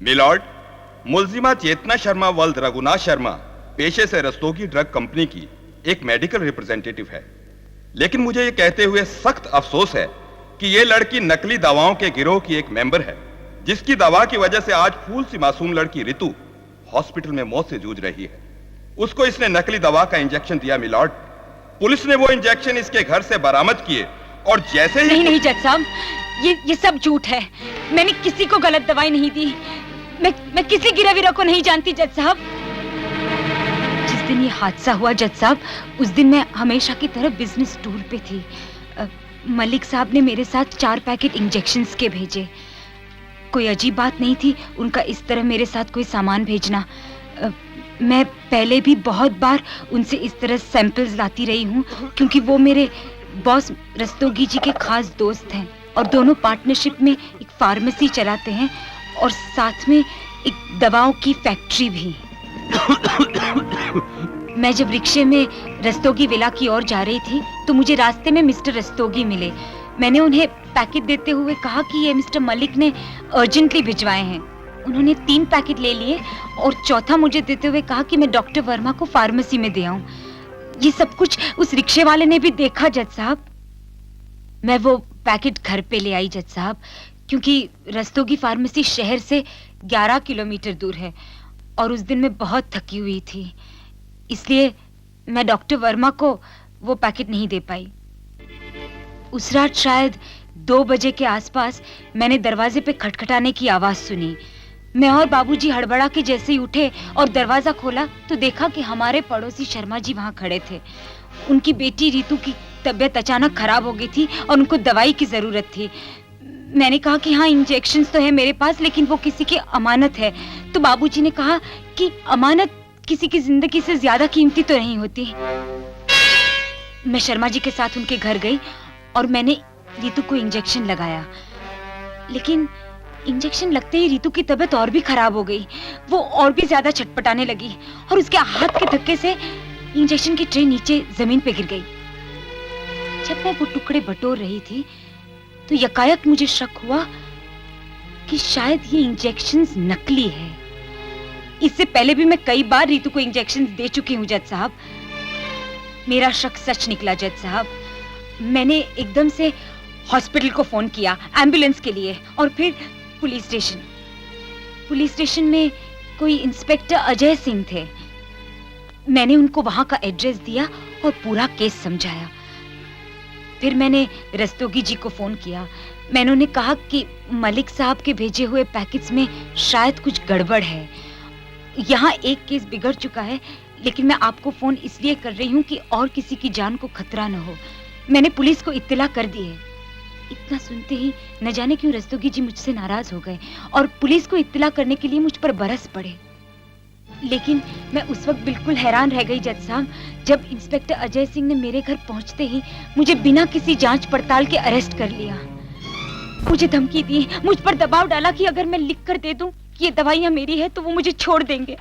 Milord, मुलजिमा चेतना शर्मा वल्द रघुनाथ शर्मा पेशे से Rastogi drug company की एक मेडिकल रिप्रेजेंटेटिव है, लेकिन मुझे ये कहते हुए सख्त अफसोस है कि ये लड़की नकली दवाओं के गिरोह की एक मेंबर है, जिसकी दवा की वजह से आज फूल सी मासूम लड़की रितु हॉस्पिटल में मौत से जूझ रही है। उसको इसने नकली दवा का इंजेक्शन दिया मिलॉर्ड। पुलिस ने वो इंजेक्शन इसके घर से बरामद किए और जैसे ही... नहीं जज साहब, ये सब झूठ है। मैंने किसी को गलत दवाई नहीं दी। मैं किसी गिरविरा को नहीं जानती जज साहब। जिस दिन ये हादसा हुआ जज साहब, उस दिन मैं हमेशा की तरह बिजनेस टूर पे थी। मलिक साहब ने मेरे साथ 4 पैकेट इंजेक्शंस के भेजे। कोई अजीब बात नहीं थी उनका इस तरह मेरे साथ कोई सामान भेजना। मैं पहले भी बहुत बार उनसे इस तरह सैंपल्स लाती रही हूँ, क्योंकि वो मेरे बॉस रस्तोगी जी के खास दोस्त हैं और दोनों पार्टनरशिप में एक फार्मेसी चलाते हैं और साथ में एक दवाओं की फैक्ट्री भी। मैं जब रिक्शे में रस्तोगी विला की ओर जा रही थी तो मुझे रास्ते में मिस्टर रस्तोगी मिले। मैंने उन्हें पैकेट देते हुए कहा कि ये मिस्टर मलिक ने अर्जेंटली भिजवाए हैं। उन्होंने 3 पैकेट ले लिए और चौथा मुझे देते हुए कहा कि मैं डॉक्टर वर्मा को फार्मेसी में दे आऊं। ये सब कुछ उस रिक्शे वाले ने भी देखा जज साहब। मैं वो पैकेट घर पे ले आई जज साहब, क्योंकि रस्तोगी फार्मेसी शहर से 11 किलोमीटर दूर है और उस दिन मैं बहुत थकी हुई थी, इसलिए मैं डॉक्टर वर्मा को वो पैकेट नहीं दे पाई। उस रात शायद 2 बजे के आसपास मैंने दरवाजे पे खटखटाने की आवाज सुनी। मैं और बाबूजी हड़बड़ा के जैसे ही उठे और दरवाजा खोला तो देखा कि हमारे पड़ोसी शर्मा जी वहां खड़े थे। उनकी बेटी रितु की तबीयत अचानक खराब हो गई थी और उनको दवाई की जरूरत थी। मैंने कहा कि हाँ, इंजेक्शंस तो है मेरे पास, लेकिन वो किसी की अमानत है। तो बाबूजी ने कहा कि अमानत किसी की जिंदगी से ज्यादा कीमती तो नहीं होती। मैं शर्मा जी के साथ उनके घर गई और मैंने रितु को इंजेक्शन लगाया, लेकिन इंजेक्शन लगते ही रितु की तबीयत और भी खराब हो गई। वो और भी ज्यादा छटपटाने लगी और उसके हाथ के धक्के से इंजेक्शन की ट्रे नीचे जमीन पे गिर गई। जब मैं वो टुकड़े बटोर रही थी तो यकायक मुझे शक हुआ कि शायद ये इंजेक्शंस नकली है। इससे पहले भी मैं कई बार रितु को इंजेक्शंस दे चुकी हूँ जज साहब। मेरा शक सच निकला जज साहब। मैंने एकदम से हॉस्पिटल को फोन किया एम्बुलेंस के लिए और फिर पुलिस स्टेशन में कोई इंस्पेक्टर अजय सिंह थे। मैंने उनको वहां का एड्रेस दिया और पूरा केस समझाया। फिर मैंने रस्तोगी जी को फोन किया। मैंने उन्हें कहा कि मलिक साहब के भेजे हुए पैकेट्स में शायद कुछ गड़बड़ है। यहाँ एक केस बिगड़ चुका है, लेकिन मैं आपको फोन इसलिए कर रही हूँ कि और किसी की जान को खतरा न हो। मैंने पुलिस को इत्तला कर दी है। इतना सुनते ही न जाने क्यों रस्तोगी जी मुझसे नाराज हो गए और पुलिस को इत्तला करने के लिए मुझ पर बरस पड़े। लेकिन मैं उस वक्त बिल्कुल हैरान रह गई जज साहब, जब इंस्पेक्टर अजय सिंह ने मेरे घर पहुंचते ही मुझे बिना किसी जांच पड़ताल के अरेस्ट कर लिया। मुझे धमकी दी, मुझ पर दबाव डाला कि अगर मैं लिख कर दे दूं कि ये दवाइयां मेरी है तो वो मुझे छोड़ देंगे।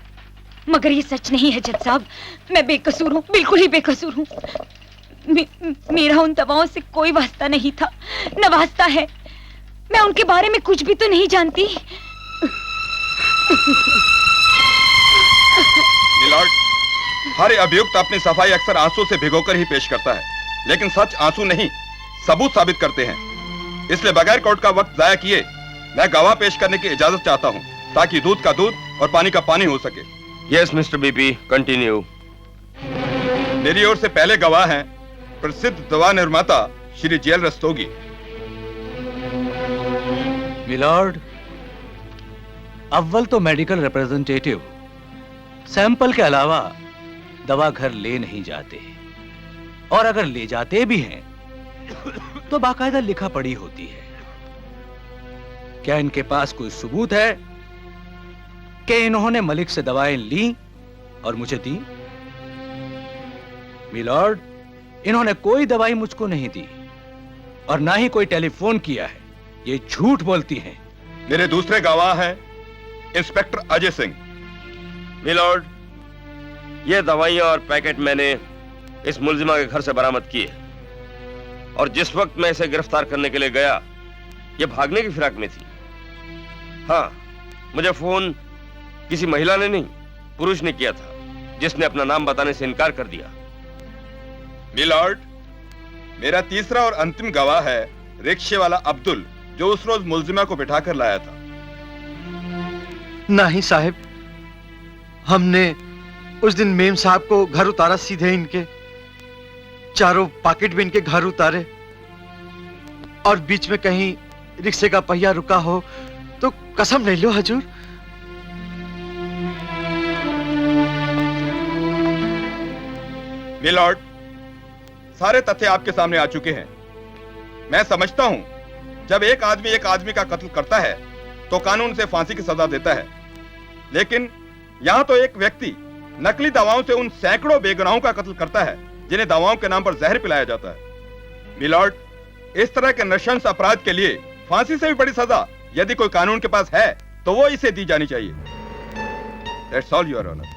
मगर ये सच नहीं है जज साहब। मैं बेकसूर हूँ, बिल्कुल ही बेकसूर हूँ। मेरा उन दवाओं से कोई वास्ता नहीं था, न वास्ता है। मैं उनके बारे में कुछ भी तो नहीं जानती। मिलॉर्ड, हर अभियुक्त अपनी सफाई अक्सर आंसू से भिगोकर ही पेश करता है, लेकिन सच आंसू नहीं, सबूत साबित करते हैं। इसलिए बगैर कोर्ट का वक्त जाया किए मैं गवाह पेश करने की इजाजत चाहता हूं, ताकि दूध का दूध और पानी का पानी हो सके। Yes mister BP, continue. मेरी ओर से पहले गवाह हैं प्रसिद्ध दवा निर्माता श्री जेल रस्तोगी। मिलॉर्ड, अव्वल तो मेडिकल रिप्रेजेंटेटिव सैंपल के अलावा दवा घर ले नहीं जाते, और अगर ले जाते भी हैं तो बाकायदा लिखा पड़ी होती है। क्या इनके पास कोई सबूत है कि इन्होंने मलिक से दवाएं ली और मुझे दी? मिलॉर्ड, इन्होंने कोई दवाई मुझको नहीं दी और ना ही कोई टेलीफोन किया है। ये झूठ बोलती हैं। मेरे दूसरे गवाह हैं इंस्पेक्टर अजय सिंह। मिलॉर्ड, ये दवाइयां और पैकेट मैंने इस मुलजिमा के घर से बरामद किए, और जिस वक्त मैं इसे गिरफ्तार करने के लिए गया, ये भागने की फिराक में थी। हाँ, मुझे फोन किसी महिला ने नहीं, पुरुष ने किया था, जिसने अपना नाम बताने से इनकार कर दिया। मिलॉर्ड, मेरा तीसरा और अंतिम गवाह है रिक्शे वाला अब्दुल, जो उस रोज मुल्जिमा को बिठाकर लाया था। नहीं साहब, हमने उस दिन मेम साहब को घर उतारा, सीधे इनके चारों पॉकेट भी इनके घर उतारे, और बीच में कहीं रिक्शे का पहिया रुका हो तो कसम ले लो हजूर। मिलॉर्ड, सारे तथ्य आपके सामने आ चुके हैं। मैं समझता हूं, जब एक आदमी का कत्ल करता है तो कानून उसे फांसी की सजा देता है, लेकिन यहां तो एक व्यक्ति नकली दवाओं से उन सैकड़ों बेगुनाहों का कत्ल करता है जिन्हें दवाओं के नाम पर जहर पिलाया जाता है। मिलॉर्ड, इस तरह के नृशंस अपराध के लिए फांसी से भी बड़ी सजा यदि कोई कानून के पास है तो वो इसे दी जानी चाहिए। That's all your honour.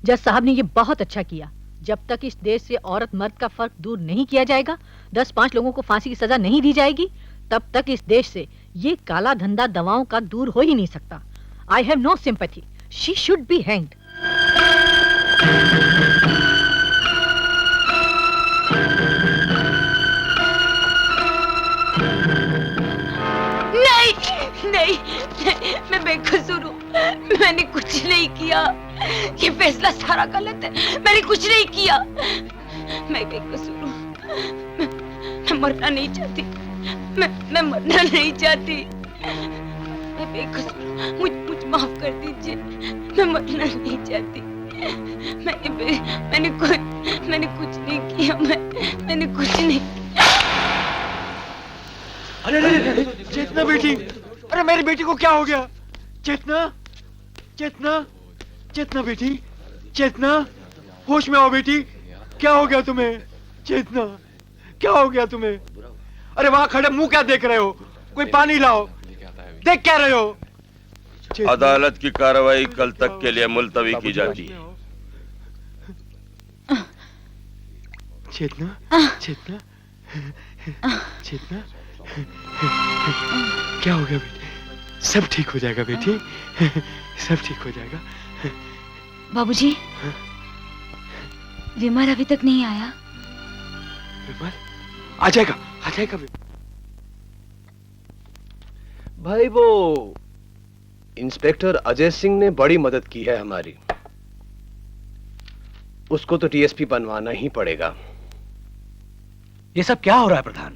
जज साहब ने ये बहुत अच्छा किया। जब तक इस देश से औरत मर्द का फर्क दूर नहीं किया जाएगा, 10-5 लोगों को फांसी की सजा नहीं दी जाएगी, तब तक इस देश से ये काला धंधा दवाओं का दूर हो ही नहीं सकता। I have no sympathy, she should be hanged. नहीं, मैं बेकसूर हूँ, मैंने कुछ नहीं किया। ये फैसला सारा गलत है, मैंने कुछ नहीं किया। मैं बेकसूर हूँ, मैं मरना नहीं चाहती, मैं मरना नहीं चाहती। मैं बेकसूर हूँ, मुझ माफ कर दीजिए, मैं मरना नहीं चाहती। मैंने कुछ नहीं किया, मैंने कुछ नहीं। अरे चेतना बेटी, अरे मेरी बेटी को क्या हो गया? चेतना, चेतना, चेतना बेटी, चेतना, होश में आओ बेटी। क्या हो गया तुम्हें? चेतना, क्या हो गया तुम्हें? अरे वहां खड़े मुंह क्या देख रहे हो? कोई पानी लाओ। देख क्या रहे हो? अदालत की कार्रवाई कल तक के लिए मुलतवी की जाती है। चेतना, चेतना, चेतना, क्या हो गया बेटी? सब ठीक हो जाएगा बेटी, सब ठीक हो जाएगा। बाबूजी, विमल अभी तक नहीं आया। विमल आ जाएगा, आ जाएगा भाई। वो इंस्पेक्टर अजय सिंह ने बड़ी मदद की है हमारी, उसको तो टीएसपी बनवाना ही पड़ेगा। ये सब क्या हो रहा है प्रधान?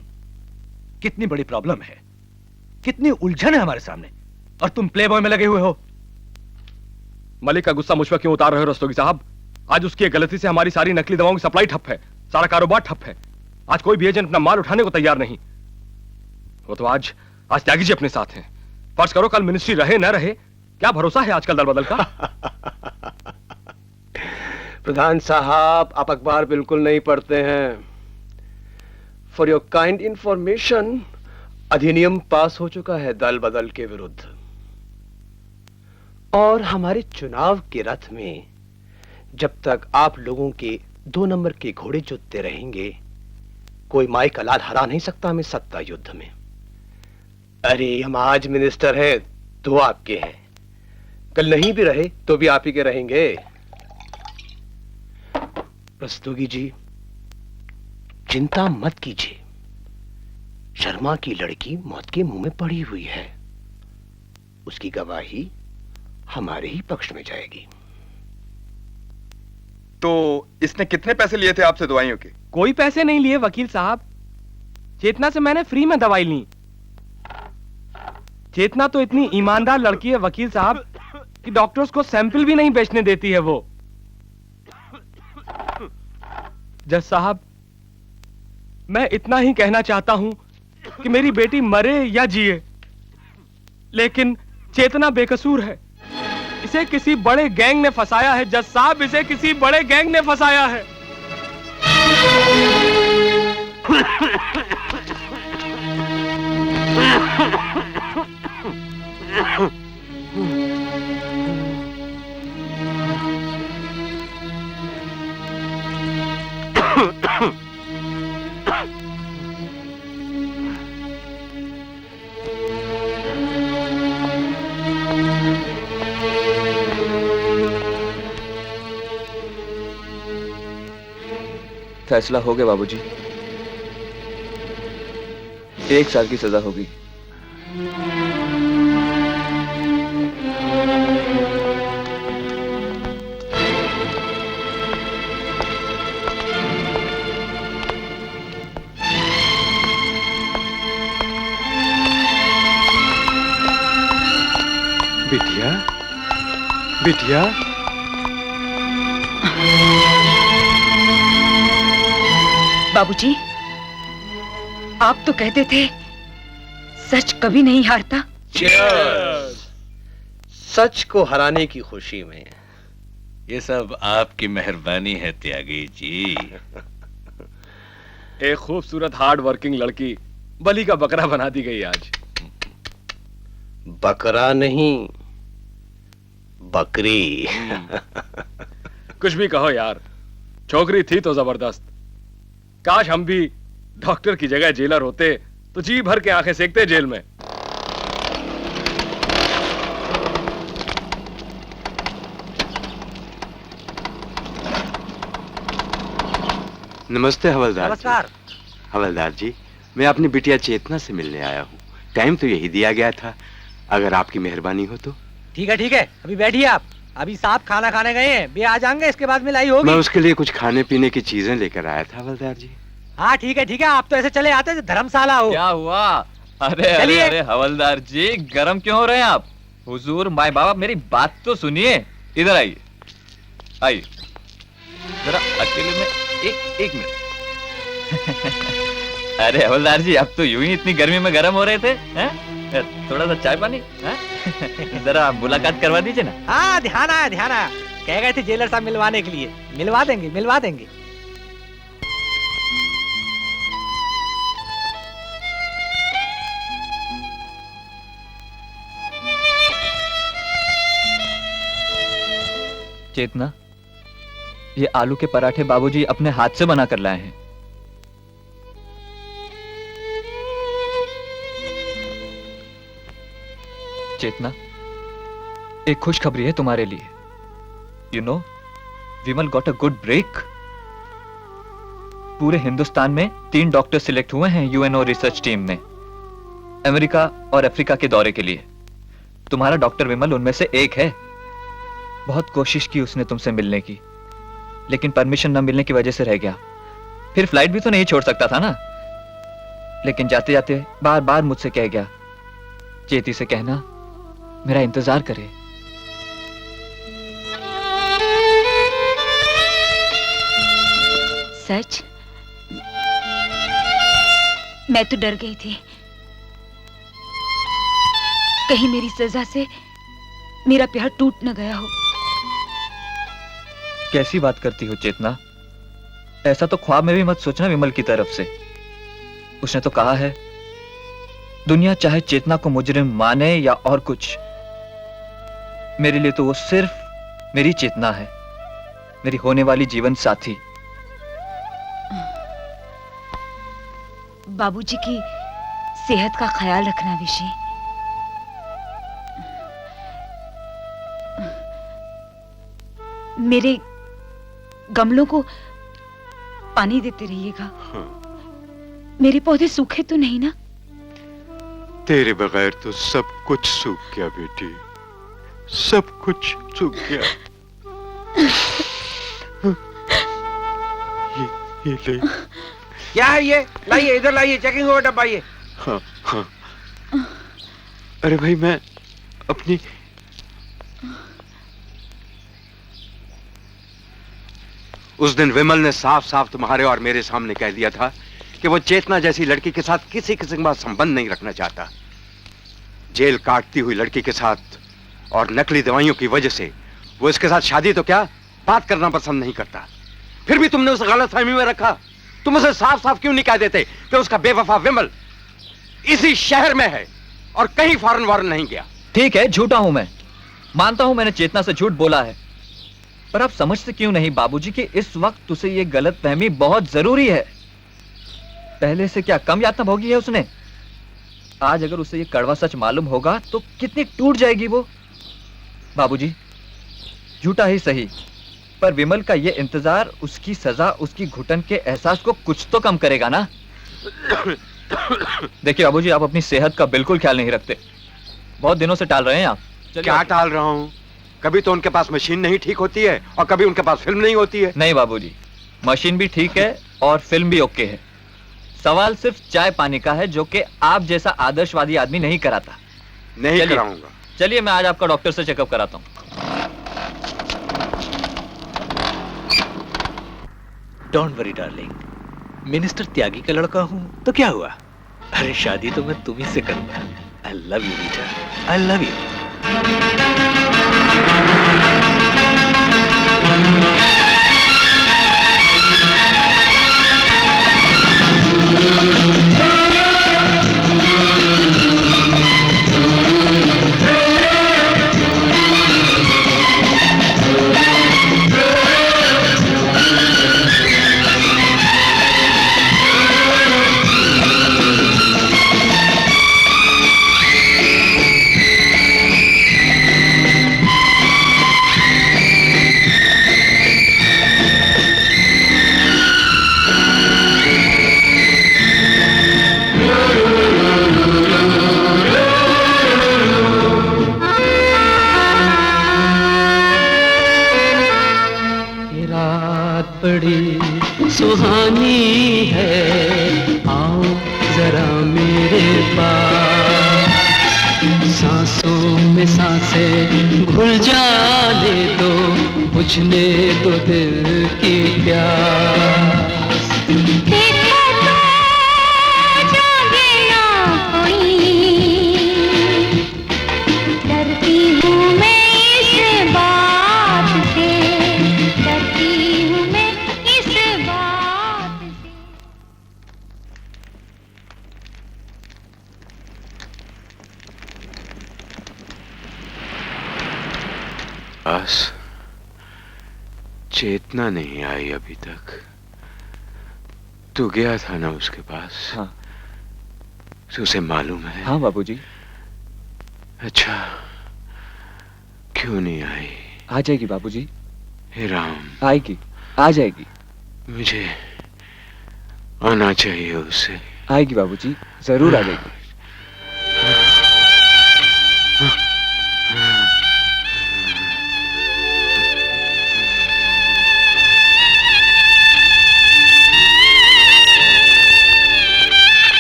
कितनी बड़ी प्रॉब्लम है, कितनी उलझन है हमारे सामने, और तुम प्लेबॉय में लगे हुए हो। मलिक का गुस्सा मुझ पर क्यों उतार रहे हो रस्तोगी साहब? आज उसकी एक गलती से हमारी सारी नकली दवाओं की सप्लाई ठप है, सारा कारोबार ठप है। आज कोई भी एजेंट अपना माल उठाने को तैयार नहीं। वो तो आज त्यागी जी अपने साथ हैं। फर्ज करो कल मिनिस्ट्री रहे न रहे, क्या भरोसा है आजकल दल बदल का? प्रधान साहब, आप अखबार बिल्कुल नहीं पढ़ते हैं। फॉर योर काइंड इंफॉर्मेशन, अधिनियम पास हो चुका है दल बदल के विरुद्ध, और हमारे चुनाव के रथ में जब तक आप लोगों के 2 नंबर के घोड़े जुतते रहेंगे, कोई माई का लाल हरा नहीं सकता हमें सत्ता युद्ध में। अरे हम आज मिनिस्टर हैं तो आपके हैं, कल नहीं भी रहे तो भी आप ही के रहेंगे। रस्तोगी जी, चिंता मत कीजिए, शर्मा की लड़की मौत के मुंह में पड़ी हुई है, उसकी गवाही हमारे ही पक्ष में जाएगी। तो इसने कितने पैसे लिए थे आपसे दवाइयों के? कोई पैसे नहीं लिए वकील साहब, चेतना से मैंने फ्री में दवाई ली। चेतना तो इतनी ईमानदार लड़की है वकील साहब कि डॉक्टर्स को सैंपल भी नहीं बेचने देती है वो। जज साहब, मैं इतना ही कहना चाहता हूं कि मेरी बेटी मरे या जिए, लेकिन चेतना बेकसूर है। इसे किसी बड़े गैंग ने फंसाया है जज साहब, इसे किसी बड़े गैंग ने फंसाया है। फैसला हो गया बाबूजी। 1 साल की सजा होगी। बिटिया, बिटिया, बाबूजी, आप तो कहते थे सच कभी नहीं हारता। सच को हराने की खुशी में। ये सब आपकी मेहरबानी है त्यागी जी। एक खूबसूरत हार्ड वर्किंग लड़की बलि का बकरा बना दी गई आज। बकरा नहीं, बकरी। कुछ भी कहो यार, छोकरी थी तो जबरदस्त। काश हम भी डॉक्टर की जगह जेलर होते तो जी भर के आंखें सेकते जेल में। नमस्ते हवलदार। नमस्कार। हवलदार जी, मैं अपनी बिटिया चेतना से मिलने आया हूँ। टाइम तो यही दिया गया था, अगर आपकी मेहरबानी हो तो। ठीक है, अभी बैठिए आप। अभी साहब खाना खाने गए हैं, वे आ जाएंगे, इसके बाद मिलाई होगी। मैं उसके लिए कुछ खाने पीने की चीजें लेकर आया था हवलदार जी। हाँ ठीक है, आप तो ऐसे चले आते धर्मशाला हो। क्या हुआ? अरे हवलदार जी, गरम क्यों हो रहे हैं आप? हुजूर माय बाबा, मेरी बात तो सुनिए। इधर आइए, आइए जरा अकेले में एक मिनट। अरे हवलदार जी, आप तो यूं ही इतनी गर्मी में गर्म हो रहे थे, हैं? थोड़ा सा चाय पानी, जरा मुलाकात करवा दीजिए ना। हाँ, ध्यान आया। कह गए थे जेलर साहब मिलवाने के लिए। मिलवा देंगे। चेतना, ये आलू के पराठे बाबूजी अपने हाथ से बना कर लाए हैं। चेतना, एक खुशखबरी है तुम्हारे लिए। You know, Vimal got a good break. पूरे हिंदुस्तान में 3 डॉक्टर सिलेक्ट हुए हैं यूएनओ रिसर्च टीम में, अमेरिका और अफ्रीका के दौरे के लिए। तुम्हारा डॉक्टर विमल उनमें से एक है। बहुत कोशिश की उसने तुमसे मिलने की, लेकिन परमिशन न मिलने की वजह से रह गया। फिर फ्लाइट भी तो नहीं छोड़ सकता था ना। लेकिन जाते जाते बार बार मुझसे कह गया, चेती से कहना मेरा इंतजार करे। सच? मैं तो डर गई थी, कहीं मेरी सजा से मेरा प्यार टूट न गया हो। कैसी बात करती हो चेतना? ऐसा तो ख्वाब में भी मत सोचना विमल की तरफ से। उसने तो कहा है, दुनिया चाहे चेतना को मुजरिम माने या और कुछ, मेरे लिए तो वो सिर्फ मेरी चेतना है, मेरी होने वाली जीवन साथी। बाबूजी की सेहत का ख्याल रखना विषय। मेरे गमलों को पानी देते रहिएगा। मेरे पौधे सूखे तो नहीं ना? तेरे बगैर तो सब कुछ सूख गया बेटी, सब कुछ सूख गया। ये ले। क्या है ये? लाइए, इधर लाइए, चेकिंग हुआ डब्बा ये। हाँ। अरे भाई, मैं अपनी उस दिन विमल ने साफ साफ तुम्हारे और मेरे सामने कह दिया था कि वो चेतना जैसी लड़की के साथ किसी किस्म का संबंध नहीं रखना चाहता। जेल काटती हुई लड़की के साथ और नकली दवाइयों की वजह से वो इसके साथ शादी तो क्या, बात करना पसंद नहीं करता। फिर भी तुमने उसे गलतफहमी में रखा। तुम उसे साफ साफ क्यों नहीं कह देते कि उसका बेवफा विमल इसी शहर में है और कहीं फॉरेन वॉरेन नहीं गया? ठीक है, झूठा हूं मैं, मानता हूं मैंने चेतना से झूठ बोला है, पर आप समझते क्यों नहीं बाबूजी कि इस वक्त उसे ये गलतफहमी बहुत जरूरी है। पहले से क्या कम यातना भोगी है उसने? आज अगर उसे ये कड़वा सच मालूम होगा तो कितनी टूट जाएगी वो। बाबूजी, झूठा ही सही, पर विमल का ये इंतजार उसकी सजा, उसकी घुटन के एहसास को कुछ तो कम करेगा ना। देखिए बाबूजी, आप अपनी सेहत का बिल्कुल ख्याल नहीं रखते। बहुत दिनों से टाल रहे हैं आप। क्या टाल रहा हूँ? कभी तो उनके पास मशीन नहीं ठीक होती है और कभी उनके पास फिल्म नहीं होती है। नहीं बाबूजी, मशीन भी ठीक है और फिल्म भी ओके है। सवाल सिर्फ चाय पानी का है, जो कि आप जैसा आदर्शवादी आदमी नहीं कराता। नहीं कराऊंगा। चलिए मैं आज आपका डॉक्टर से चेकअप कराता हूँ। डोंट वरी डार्लिंग, मिनिस्टर त्यागी का लड़का हूं तो क्या हुआ? अरे शादी तो मैं तुम्ही से करूंगा। I love you Rita, I love you. बड़ी सुहानी है, आओ जरा मेरे पास, सांसों में सांसें घुल जाने दो, बुझने दो दिल की प्यास। देखो तो जागे ना कोई, डरती हूँ मैं इस बात से, डरती हूँ मैं इस बात से। बस चेतना नहीं आई अभी तक। तू गया था ना उसके पास? हाँ। तो उसे मालूम है? हाँ बाबूजी। अच्छा, क्यों नहीं आई? आ जाएगी बाबूजी। हे राम, आएगी, आ जाएगी। मुझे आना चाहिए उससे। आएगी बाबूजी, जरूर आ जाएगी।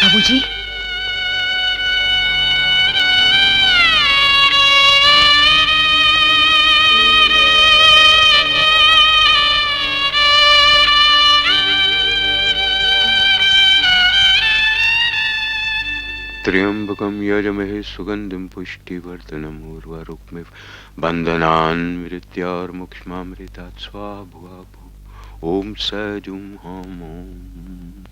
बाबूजी, त्र्यंबकम यजमहे सुगंधिम पुष्टिवर्धनम उर्वारुकमिव बंधनान् मृत्योर्मुक्षमामृतात् स्वाहा भुवा भुव ओम सजुम हम ओम।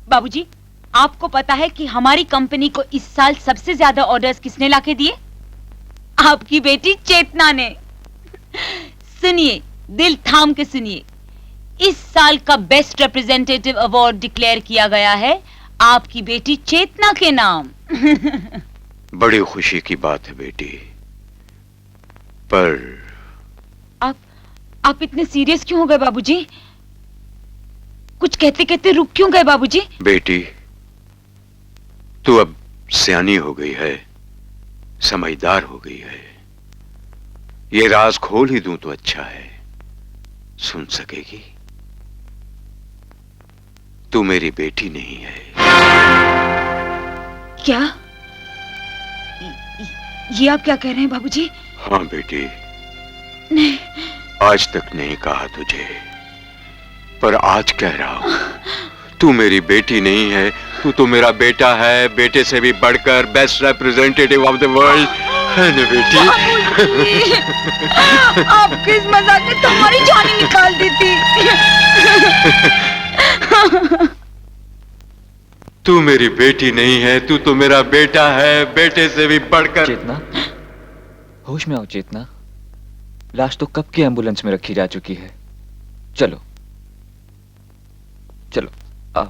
बाबूजी, आपको पता है कि हमारी कंपनी को इस साल सबसे ज्यादा ऑर्डर्स किसने लाके दिए? आपकी बेटी चेतना ने। सुनिए, दिल थाम के सुनिए, इस साल का बेस्ट रिप्रेजेंटेटिव अवार्ड डिक्लेयर किया गया है आपकी बेटी चेतना के नाम। बड़ी खुशी की बात है बेटी, पर आप इतने सीरियस क्यों हो गए बाबूजी? कुछ कहते कहते रुक क्यों गए बाबूजी? बेटी, तू अब सियानी हो गई है, समझदार हो गई है। ये राज खोल ही दूं तो अच्छा है। सुन सकेगी? तू मेरी बेटी नहीं है। क्या? ये आप क्या कह रहे हैं बाबूजी? हाँ बेटी, नहीं। आज तक नहीं कहा तुझे, पर आज कह रहा हूं। तू मेरी बेटी नहीं है, तू तो मेरा बेटा है। बेटे से भी बढ़कर best representative of the world है ना बेटी? आपके इस मजाक ने तो हमारी जान ही निकाल दी थी। तू मेरी बेटी नहीं है, तू तो मेरा बेटा है। बेटे से भी बढ़कर। चेतना, होश में आओ चेतना। लाश तो कब की एम्बुलेंस में रखी जा चुकी है। चलो चलो आओ।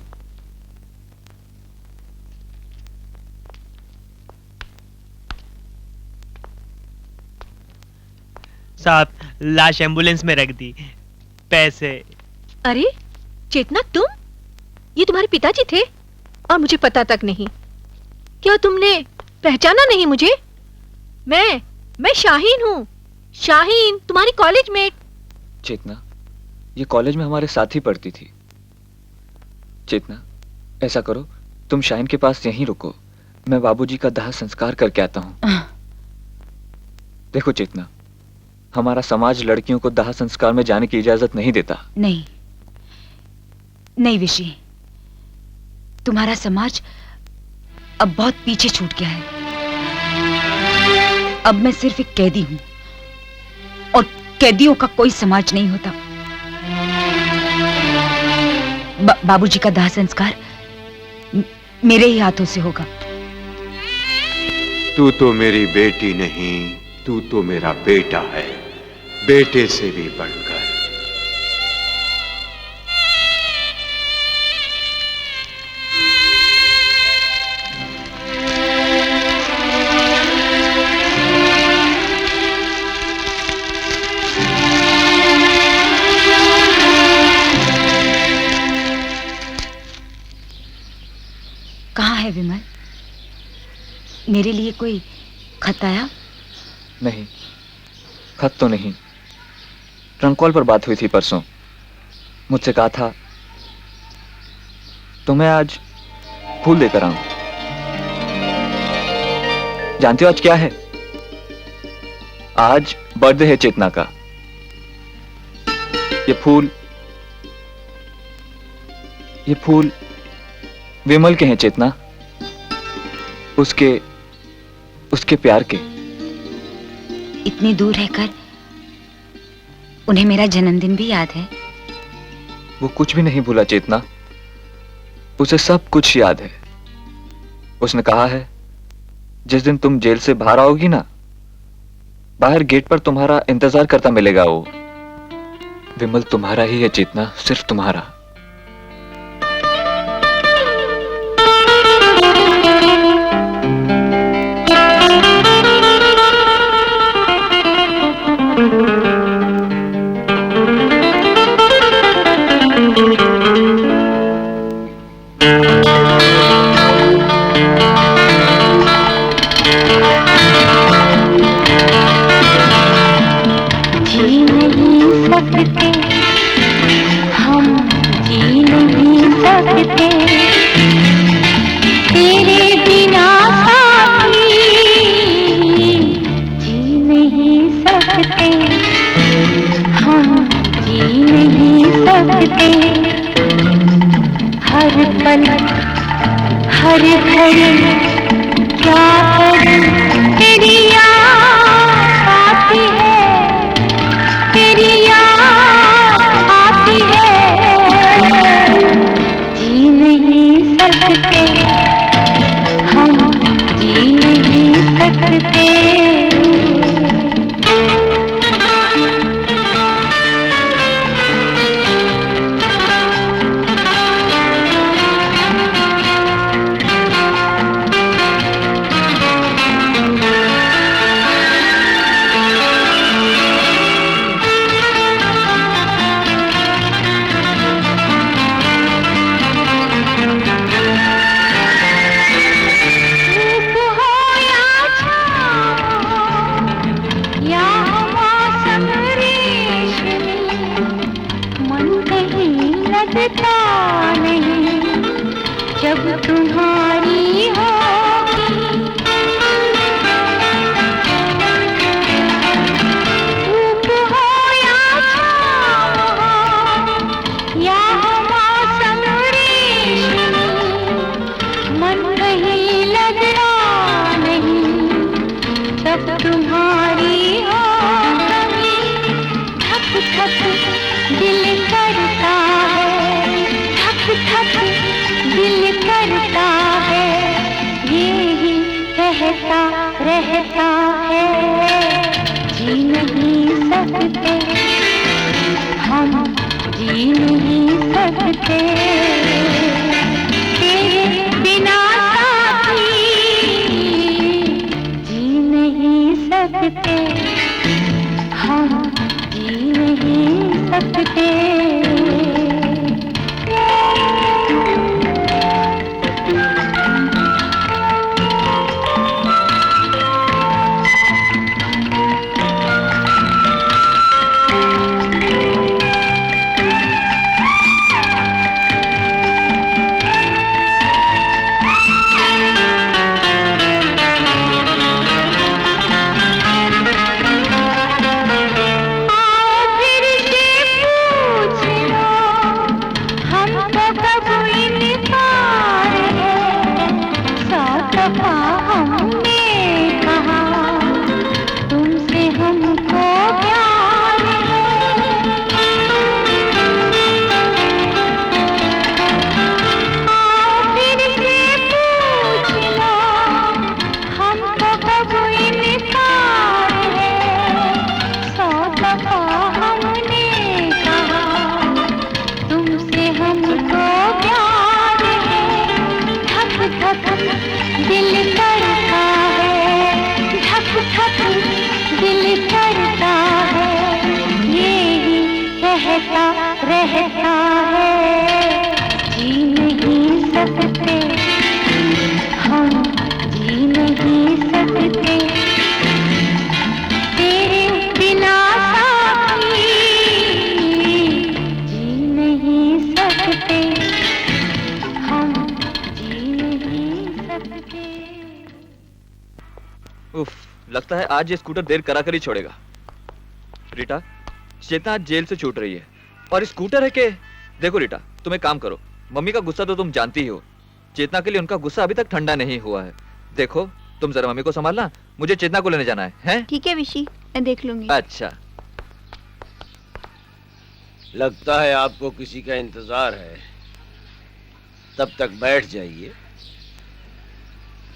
साहब लाश एम्बुलेंस में रख दी। पैसे। अरे चेतना, तुम? ये तुम्हारे पिताजी थे और मुझे पता तक नहीं। क्या तुमने पहचाना नहीं मुझे? मैं शाहीन हूँ। शाहीन, तुम्हारी कॉलेज मेट। चेतना, ये कॉलेज में हमारे साथ ही पढ़ती थी। चेतना, ऐसा करो, तुम शाहीन के पास यहीं रुको, मैं बाबूजी का दाह संस्कार करके आता हूँ। देखो चेतना, हमारा समाज लड़कियों को दाह संस्कार में जाने की इजाजत नहीं देता। नहीं नहीं विशी, तुम्हारा समाज अब बहुत पीछे छूट गया है। अब मैं सिर्फ एक कैदी हूं और कैदियों का कोई समाज नहीं होता। बाबूजी का दाह संस्कार मेरे ही हाथों से होगा। तू तो मेरी बेटी नहीं, तू तो मेरा बेटा है, बेटे से भी बढ़कर। कहाँ है विमल? मेरे लिए कोई खत आया? नहीं, खत तो नहीं। ट्रंक कॉल पर बात हुई थी परसों। मुझसे कहा था तुम्हें आज फूल देकर आऊं। जानते हो आज क्या है? आज बर्थडे है चेतना का। ये फूल विमल के हैं चेतना, उसके प्यार के। इतनी दूर रहकर उन्हें मेरा जन्मदिन भी याद है। वो कुछ भी नहीं भूला चेतना, उसे सब कुछ याद है। उसने कहा है जिस दिन तुम जेल से बाहर आओगी ना, बाहर गेट पर तुम्हारा इंतजार करता मिलेगा वो। विमल तुम्हारा ही है चेतना, सिर्फ तुम्हारा। हर घड़ी क्या करूं, तेरी याद आती है, तेरी याद आती है। जी नहीं सकते हम, जी नहीं सकते। जब तुम्हारी होगी धूप हो या छाँव हो या मौसम रेशमी, मन कहीं लगता नहीं जब तुम्हारी हो कभी। धक धक दिल करता है, धक धक दिल करता है, यही कहता रहता है। जी नहीं सकते हम, जी नहीं सकते तेरे बिना साथी, जी नहीं सकते हम। ऐसा रहता है, जी नहीं सकते हम, जी नहीं सकते तेरे बिना साथी, जी नहीं सकते हम, जी नहीं सकते। उफ, लगता है आज ये स्कूटर देर करा कर ही छोड़ेगा। रीटा, चेतना आज जेल से छूट रही है और स्कूटर है के। देखो रीटा, तुम एक काम करो, मम्मी का गुस्सा तो तुम जानती ही हो, चेतना के लिए उनका गुस्सा अभी तक ठंडा नहीं हुआ है। देखो तुम जरा मम्मी को संभालना, मुझे चेतना को लेने जाना है, हैं? ठीक है विशी, मैं देख लूंगी। अच्छा। लगता है आपको किसी का इंतजार है, तब तक बैठ जाइए।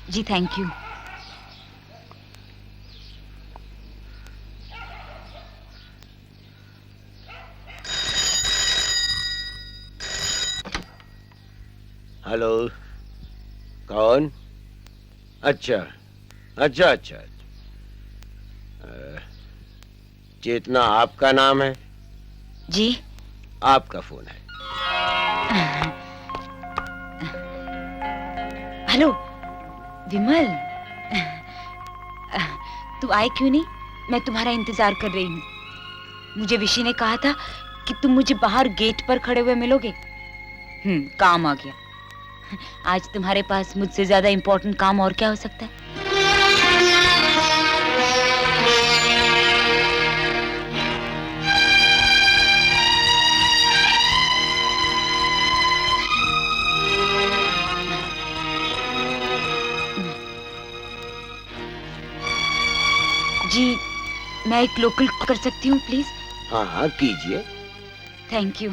जी थैंक यू। हेलो, कौन? अच्छा अच्छा अच्छा। चेतना आपका नाम है? जी। आपका फोन है। हेलो विमल, तू आए क्यों नहीं? मैं तुम्हारा इंतजार कर रही हूँ। मुझे विशी ने कहा था कि तुम मुझे बाहर गेट पर खड़े हुए मिलोगे। काम आ गया। आज तुम्हारे पास मुझसे ज्यादा इंपॉर्टेंट काम और क्या हो सकता है? जी, मैं एक लोकल कर सकती हूँ प्लीज? हाँ हाँ कीजिए। Thank you.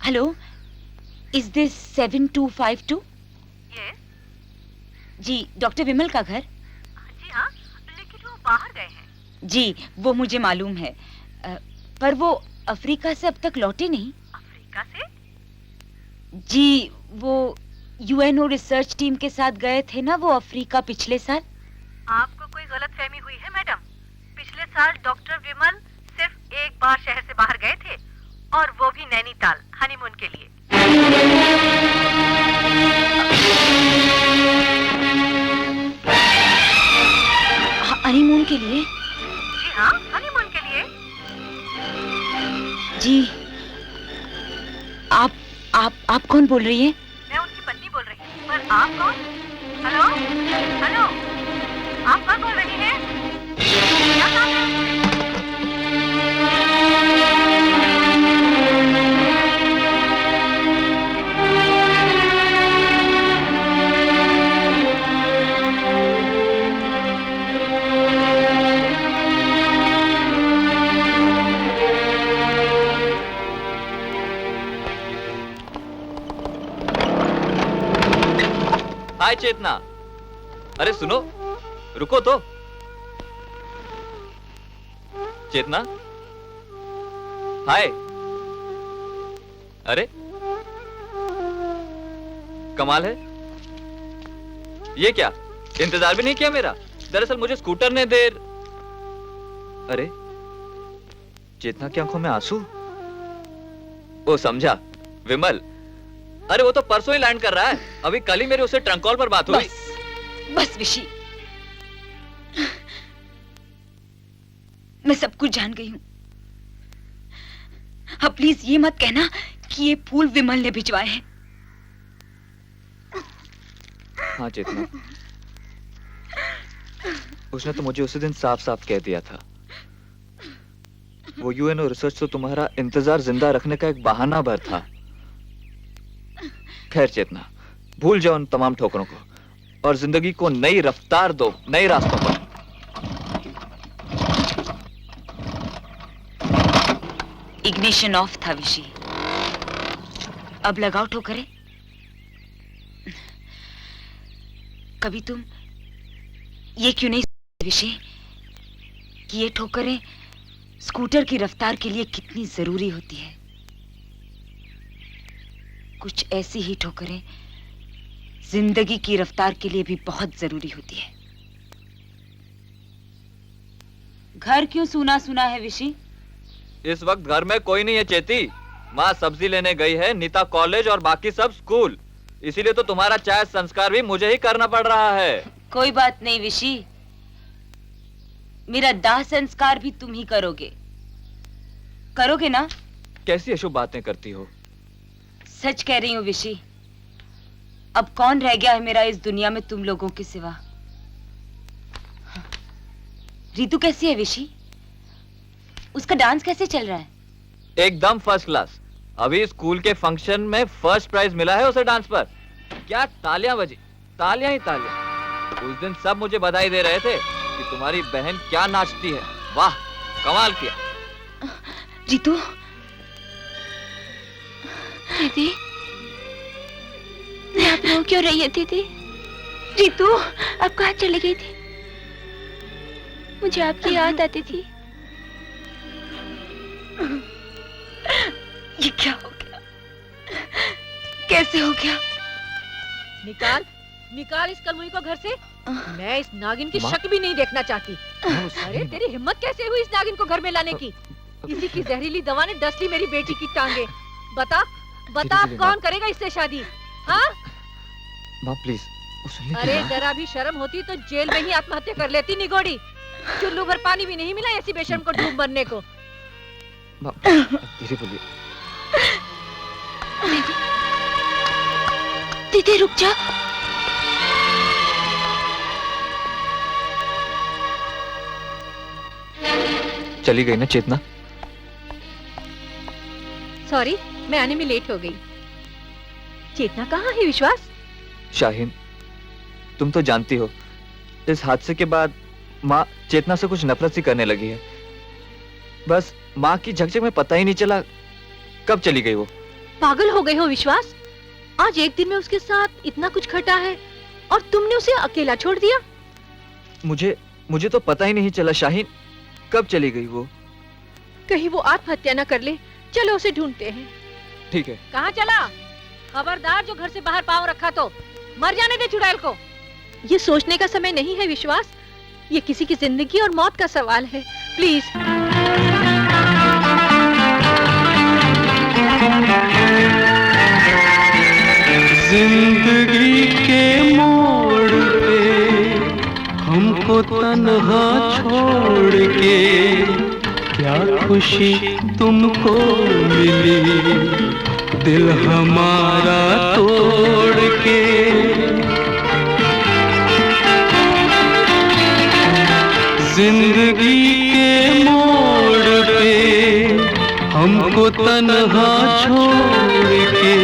Hello, is this 7252? Yes. जी, डॉक्टर विमल का घर? जी हाँ, लेकिन वो बाहर गए हैं। जी, वो मुझे मालूम है, पर वो अफ्रीका से अब तक लौटे नहीं। अफ्रीका से? जी, वो यूएनओ रिसर्च टीम के साथ गए थे ना वो अफ्रीका पिछले साल। आपको कोई गलतफहमी हुई है मैडम। पिछले साल डॉक्टर विमल सिर्फ एक बार शहर से बाहर गए थे, और वो भी नैनीताल हनीमून के लिए। हनीमून के लिए? जी हाँ, हनीमून के लिए। जी, आप कौन बोल रही हैं? मैं उनकी पत्नी बोल रही हूँ, पर आप कौन? हेलो हेलो, आप कौन बोल रही हैं? क्या काम है? हाय चेतना, अरे सुनो, रुको तो। चेतना, हाय। अरे कमाल है, ये क्या, इंतजार भी नहीं किया मेरा? दरअसल मुझे स्कूटर ने देर। अरे चेतना की आंखों में आंसू। ओ समझा, विमल। अरे वो तो परसों ही लैंड कर रहा है, अभी कल ही मेरे उससे ट्रंक कॉल पर बात हुई। बस विशी, मैं सब कुछ जान गई हूँ। अब प्लीज ये मत कहना कि ये फूल विमल ने भिजवाए हैं। हाँ चेतना, उसने तो मुझे उसी दिन साफ साफ कह दिया था। वो यूएनओ रिसर्च तो तुम्हारा इंतजार जिंदा रखने का एक बहाना भर था। खैर चेतना, भूल जाओ उन तमाम ठोकरों को और जिंदगी को नई रफ्तार दो, नए रास्तों पर। इग्निशन ऑफ था विशी, अब लगाओ ठोकरें। कभी तुम ये क्यों नहीं सोचे विशी कि ये ठोकरें स्कूटर की रफ्तार के लिए कितनी जरूरी होती है? कुछ ऐसी ही ठोकरें जिंदगी की रफ्तार के लिए भी बहुत जरूरी होती है। घर क्यों सूना सूना है विशी? इस वक्त घर में कोई नहीं है चेती। माँ सब्जी लेने गई है, नीता कॉलेज और बाकी सब स्कूल। इसीलिए तो तुम्हारा चाय संस्कार भी मुझे ही करना पड़ रहा है। कोई बात नहीं विशी, मेरा दाह संस्कार भी तुम ही करोगे। करोगे ना? कैसी अशुभ बातें करती हो? सच कह रही हूँ विशी। अब कौन रह गया है मेरा इस दुनिया में तुम लोगों के सिवा? रितु कैसी है विशी? उसका डांस कैसे चल रहा है? एकदम फर्स्ट क्लास। अभी स्कूल के फंक्शन में फर्स्ट प्राइज मिला है उसे डांस पर। क्या तालियां बजी, तालियां ही तालियां। उस दिन सब मुझे बधाई दे रहे थे कि तुम्हारी बहन क्या नाचती है। वाह, कमाल किया। रितु, दीदी, आप रो क्यों रही है दीदी? रितु, आप कहाँ चली गई थी? मुझे आपकी याद आती थी। ये क्या हो गया? कैसे हो गया? निकाल, निकाल इस कलमुई को घर से। मैं इस नागिन की शक्ल भी नहीं देखना चाहती। अरे तेरी हिम्मत कैसे हुई इस नागिन को घर में लाने की? इसी की जहरीली दवा ने डस ली मेरी बेटी की टांगे। बता, बता अब कौन करेगा इससे शादी? हाँ? माँ प्लीज। अरे जरा भी शर्म होती तो जेल में ही आत्महत्या कर लेती निगोड़ी। चुल्लू भर पानी भी नहीं मिला ऐसी बेशर्म को डूब मरने को। धीरे बोलिए। दीदी रुक जा। चली गई ना चेतना? सॉरी, मैं आने में लेट हो गई। चेतना कहाँ है विश्वास? शाहीन, तुम तो जानती हो इस हादसे के बाद माँ चेतना से कुछ नफरत सी करने लगी है। बस माँ की झकझक में पता ही नहीं चला कब चली गई वो। पागल हो गए हो विश्वास? आज एक दिन में उसके साथ इतना कुछ घटा है और तुमने उसे अकेला छोड़ दिया। मुझे तो पता ही नहीं चला शाहीन कब चली गई वो। कहीं वो आत्महत्या न कर ले। चलो उसे ढूंढते हैं। ठीक है। कहाँ चला? खबरदार जो घर से बाहर पाँव रखा तो मर जाने दे चुड़ैल को। ये सोचने का समय नहीं है विश्वास। ये किसी की जिंदगी और मौत का सवाल है। प्लीज। जिंदगी के मोड़ पे हमको तन्हा छोड़ के क्या खुशी तुमको मिली, दिल हमारा तोड़ के। जिंदगी के मोड़ पे हमको तन्हा छोड़ के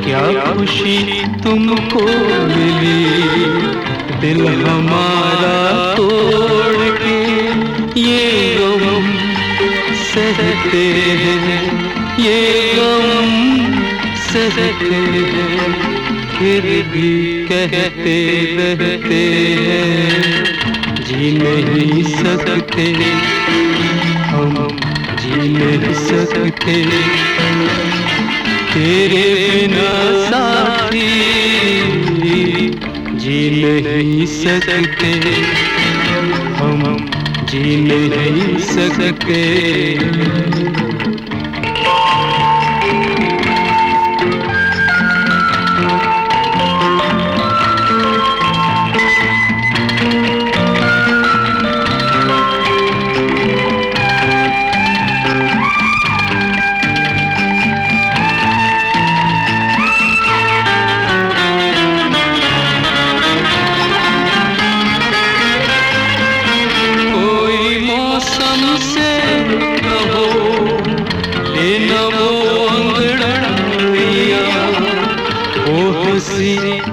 क्या खुशी तुमको मिली, दिल हमारा तोड़ के। ये गम सहते हैं, ये गम सहते हैं, फिर भी कहते रहते हैं जी नहीं सकते, हम जी नहीं सकते तेरे बिना साथी, जी नहीं सकते, हम जी नहीं सकते।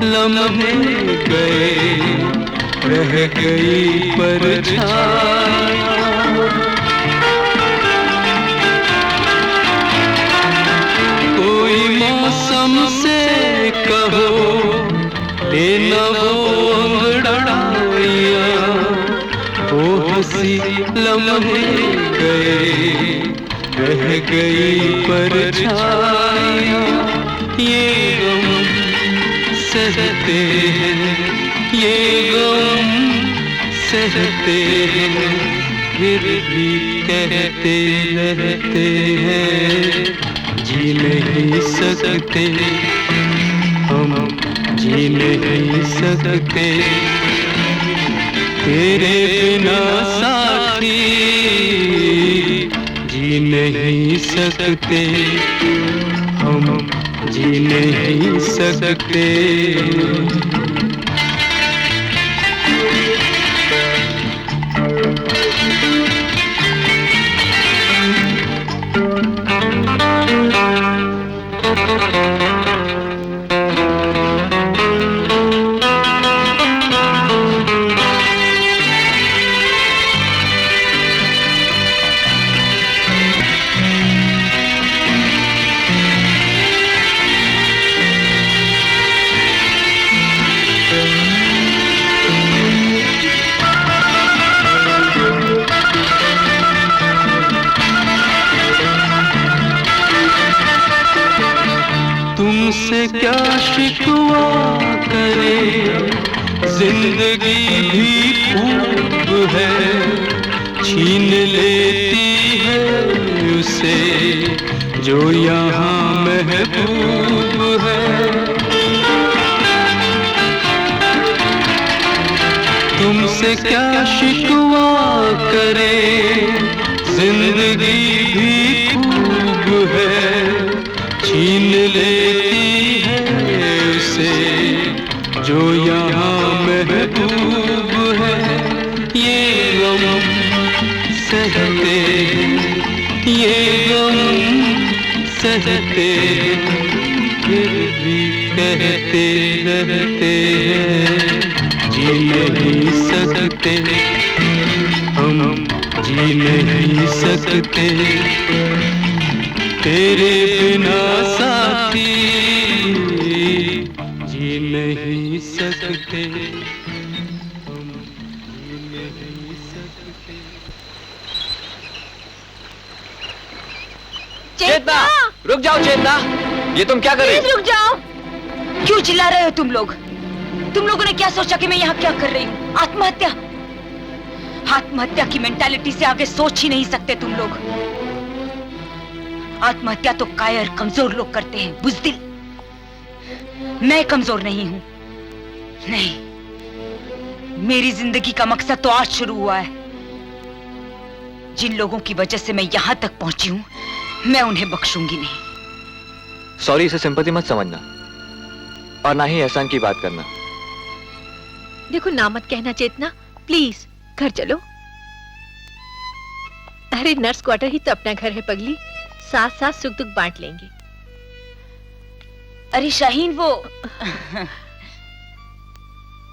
लम्हे गए रह गई परछाया, कोई मौसम से कहो लेना वो अंगड़ाइया, वो हंसी लम्हे गए रह गई परछाया। ये गम सहते हैं, ये गम सहते हैं, फिर भी कहते रहते हैं जी नहीं सकते, हम जी नहीं सकते तेरे बिना साथी, जी नहीं सकते, हम जी नहीं सकते। तुमसे क्या शिकवा करे, जिंदगी भी खूब है, छीन लेती है उसे जो यहाँ महबूब है। तुमसे क्या शिकवा करे, जिंदगी भी खूब है, छीन लेती है उसे जो यहाँ महबूब है। ये गम सहते हैं, ये गम सहते हैं, फिर भी कहते रहते हैं जी नहीं सकते, हम जी नहीं सकते तेरे बिना साथी, जी नहीं सकते, हम जी नहीं सकते। चेतना, रुक जाओ चेतना, ये तुम क्या कर रही हो? प्लीज रुक जाओ। क्यों चिल्ला रहे हो तुम लोग? तुम लोगों ने क्या सोचा कि मैं यहाँ क्या कर रही हूँ? आत्महत्या? आत्महत्या की मेंटालिटी से आगे सोच ही नहीं सकते तुम लोग। आत्महत्या तो कायर कमजोर लोग करते हैं, बुज़दिल। मैं कमजोर नहीं हूं, नहीं। मेरी जिंदगी का मकसद तो आज शुरू हुआ है। जिन लोगों की वजह से मैं यहां तक पहुंची हूं, मैं उन्हें बख्शूंगी नहीं। सॉरी इसे सिंपैथी मत समझना और ना ही एहसान की बात करना। देखो ना मत कहना चेतना, प्लीज घर चलो। अरे नर्स क्वार्टर ही तो अपना घर है पगली, साथ साथ सुख दुख बांट लेंगे। अरे शाहीन वो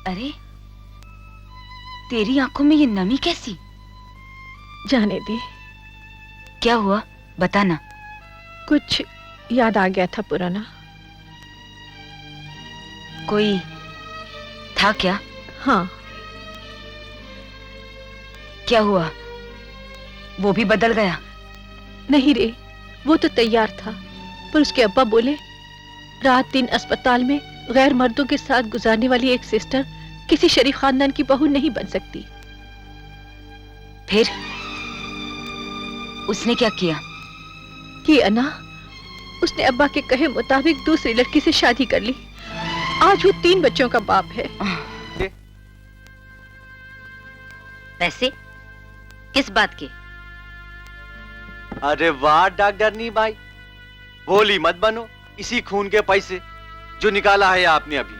अरे तेरी आंखों में ये नमी कैसी? जाने दे। क्या हुआ बताना। कुछ याद आ गया था पुराना। कोई था क्या? हाँ। क्या हुआ? वो भी बदल गया? नहीं रे, वो तो तैयार था, पर उसके अब्बा बोले रात दिन अस्पताल में गैर मर्दों के साथ गुजारने वाली एक सिस्टर किसी शरीफ खानदान की बहू नहीं बन सकती। फिर उसने क्या किया? किया ना, उसने अब्बा के कहे मुताबिक दूसरी लड़की से शादी कर ली। आज वो 3 बच्चों का बाप है। पैसे किस बात के? अरे वाह डॉक्टरनी भाई, भोली मत बनो। इसी खून के पैसे जो निकाला है आपने अभी।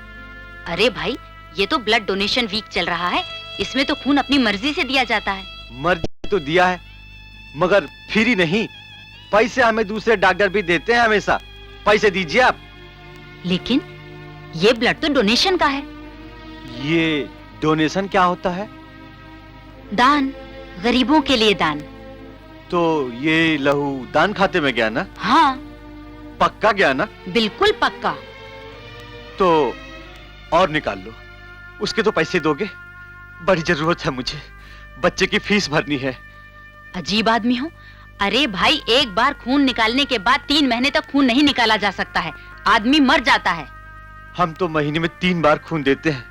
अरे भाई, ये तो ब्लड डोनेशन वीक चल रहा है, इसमें तो खून अपनी मर्जी से दिया जाता है। मर्जी तो दिया है, मगर फ्री नहीं, पैसे हमें दूसरे डॉक्टर भी देते हैं हमेशा। पैसे दीजिए आप। लेकिन ये ब्लड तो डोनेशन का है। ये डोनेशन क्या होता है? दान, गरीबों के लिए दान। तो ये लहू दान खाते में गया ना? हाँ। पक्का गया ना? बिल्कुल पक्का। तो और निकाल लो। उसके तो पैसे दोगे? बड़ी जरूरत है मुझे, बच्चे की फीस भरनी है। अजीब आदमी हो। अरे भाई, एक बार खून निकालने के बाद 3 महीने तक खून नहीं निकाला जा सकता है। आदमी मर जाता है। हम तो महीने में 3 बार खून देते हैं,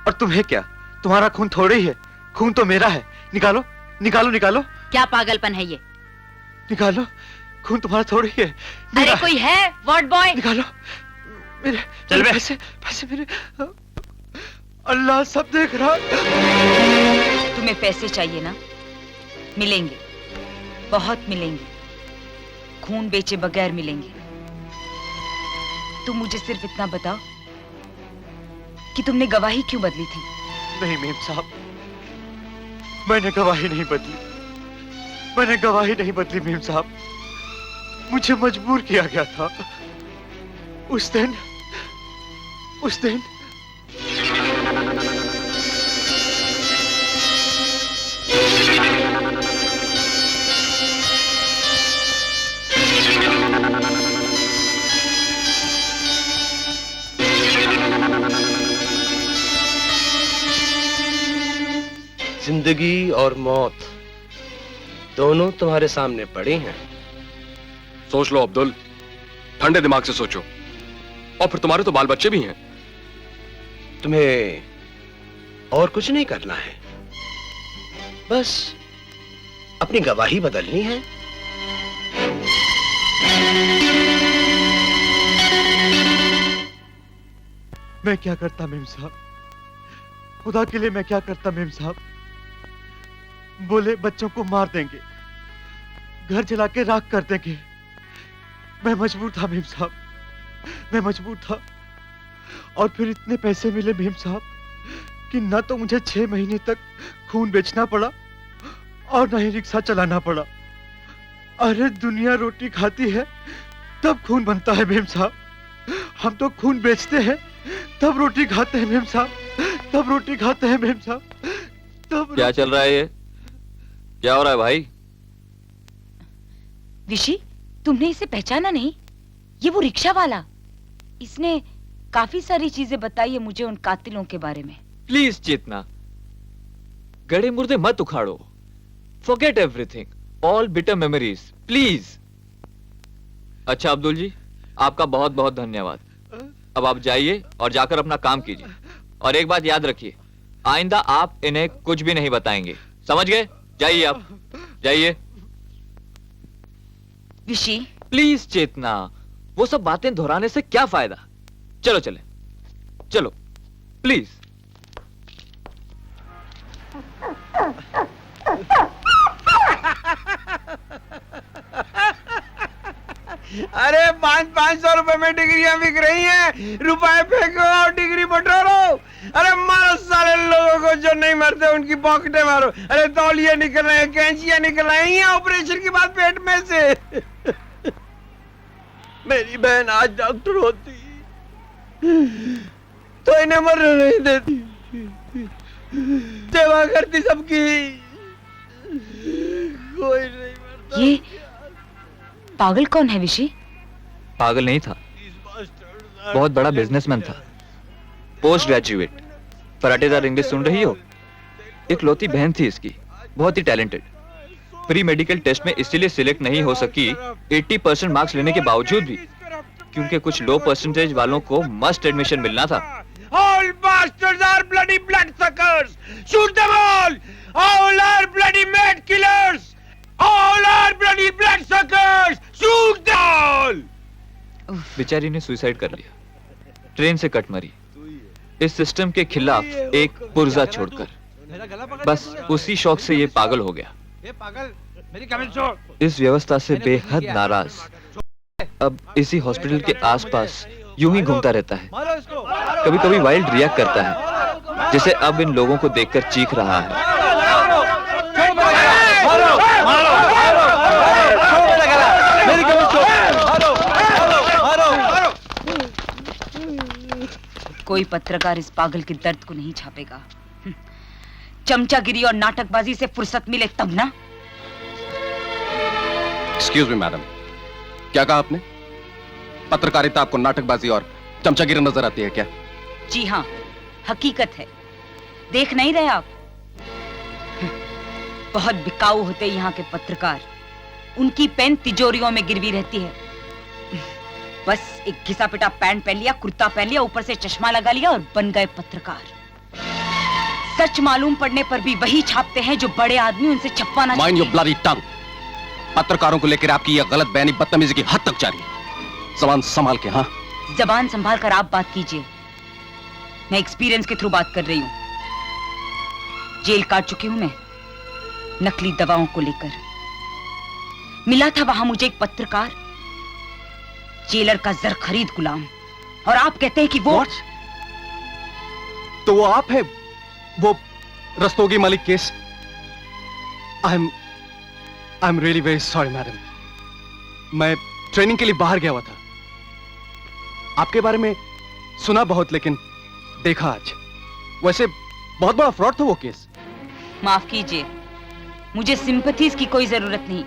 और तुम्हें क्या, तुम्हारा खून थोड़े ही है, खून तो मेरा है। निकालो निकालो निकालो। क्या पागलपन है ये? निकालो, खून तुम्हारा थोड़े ही है। अरे कोई है वार्ड बॉय? निकालो मेरे, चल बे। पैसे पैसे मेरे, अल्लाह सब देख रहा। तुम्हें पैसे चाहिए ना, मिलेंगे, बहुत मिलेंगे, खून बेचे बगैर मिलेंगे। तुम मुझे सिर्फ इतना बताओ कि तुमने गवाही क्यों बदली थी? नहीं मेम साहब, मैंने गवाही नहीं बदली, मैंने गवाही नहीं बदली मेम साहब। मुझे मजबूर किया गया था। उस दिन जिंदगी और मौत दोनों तुम्हारे सामने पड़ी हैं। सोच लो अब्दुल, ठंडे दिमाग से सोचो। और फिर तुम्हारे तो बाल बच्चे भी हैं। तुम्हें और कुछ नहीं करना है, बस अपनी गवाही बदलनी है। मैं क्या करता मेम साहब, खुदा के लिए मैं क्या करता मेम साहब। बोले बच्चों को मार देंगे, घर जला के राख कर देंगे। मैं मजबूर था मेम साहब, मैं मजबूर था। और फिर इतने पैसे मिले मेम साहब कि ना तो मुझे 6 महीने तक खून बेचना पड़ा और ना ही रिक्शा चलाना पड़ा। अरे दुनिया रोटी खाती है तब खून बनता है मेम साहब, हम तो खून बेचते हैं तब रोटी खाते हैं मेम साहब, तब रोटी खाते हैं मेम साहब, तब। क्या चल रहा है ये? क्या हो रहा है भाई? विशी, तुमने इसे पहचाना नहीं? ये वो रिक्शा वाला, इसने काफी सारी चीजें बताई है मुझे उन कातिलों के बारे में। प्लीज चेतना, गड़े मुर्दे मत उखाड़ो। Forget everything, all bitter memories, please. अच्छा अब्दुल जी, आपका बहुत बहुत धन्यवाद। अब आप जाइए और जाकर अपना काम कीजिए। और एक बात याद रखिए, आइंदा आप इन्हें कुछ भी नहीं बताएंगे, समझ गए? जाइए आप, जाइए। विशी, प्लीज चेतना, वो सब बातें दोहराने से क्या फायदा? चलो चले, चलो प्लीज। अरे 500 रुपए में डिग्रियां बिक रही हैं, रुपए फेंको और डिग्री बटोरो। अरे मारो सारे लोगों को जो नहीं मरते उनकी पॉकेटें मारो। अरे तौलिए निकल रहे हैं, कैंचियां निकल रही हैं ऑपरेशन के बाद पेट में से। मेरी बहन आज डॉक्टर होती तो इन्हें मरने नहीं देती, सेवा करती सबकी। कोई नहीं मरता। ये पागल कौन है विशी? पागल नहीं था, बहुत बड़ा बिजनेसमैन था, पोस्ट ग्रेजुएट। फराटेदार इंग्लिश सुन रही हो? एक लौती बहन थी इसकी, बहुत ही टैलेंटेड। प्री मेडिकल टेस्ट में इसीलिए सिलेक्ट नहीं हो सकी 80% मार्क्स लेने के बावजूद भी, क्योंकि कुछ लो परसेंटेज वालों को मस्ट एडमिशन मिलना था। All bastards are bloody bloodsuckers! Shoot them all! All are bloody mad killers! All are bloody bloodsuckers! Shoot them all! बेचारी ने सुसाइड कर लिया, ट्रेन से कट मरी, इस सिस्टम के खिलाफ एक पुर्जा छोड़कर। बस उसी शौक से ये पागल हो गया। इस व्यवस्था से बेहद नाराज अब इसी हॉस्पिटल के आसपास यूं ही घूमता रहता है। कभी कभी वाइल्ड रिएक्ट करता है, जिसे अब इन लोगों को देखकर चीख रहा है। कोई पत्रकार इस पागल के दर्द को नहीं छापेगा। चमचागिरी और नाटकबाजी से फुर्सत मिले तब ना। एक्सक्यूज मी मैडम, क्या कहा आपने? पत्रकारिता आपको नाटकबाजी और चमचागिरी नजर आती है क्या? जी हाँ, हकीकत है। देख नहीं रहे आप? बहुत बिकाऊ होते यहाँ के पत्रकार, उनकी पेन तिजोरियों में गिरवी रहती है। बस एक घिसा पिटा पैंट पहन लिया, कुर्ता पहन लिया, ऊपर से चश्मा लगा लिया और बन गए पत्रकार। सच मालूम पड़ने पर भी वही छापते हैं जो बड़े आदमी उनसे छपवाना। माइंड योर ब्लडी टंग। पत्रकारों को लेकर आपकी यह गलत बयानी बदतमीजी की हद तक जारी है। जबान संभाल के। हाँ, जबान संभाल कर आप बात कीजिए। मैं एक्सपीरियंस के थ्रू बात कर रही हूँ। जेल काट चुकी हूं मैं नकली दवाओं को लेकर। मिला था वहां मुझे एक पत्रकार, जेलर का जर खरीद गुलाम, और आप कहते हैं कि वो तो वो आप है, वो Rastogi Malik case. I am really very sorry madam. मैं ट्रेनिंग के लिए बाहर गया हुआ था। आपके बारे में सुना बहुत, लेकिन देखा आज। वैसे बहुत बड़ा फ्रॉड था वो केस। माफ कीजिए, मुझे सिंपैथीज की कोई जरूरत नहीं,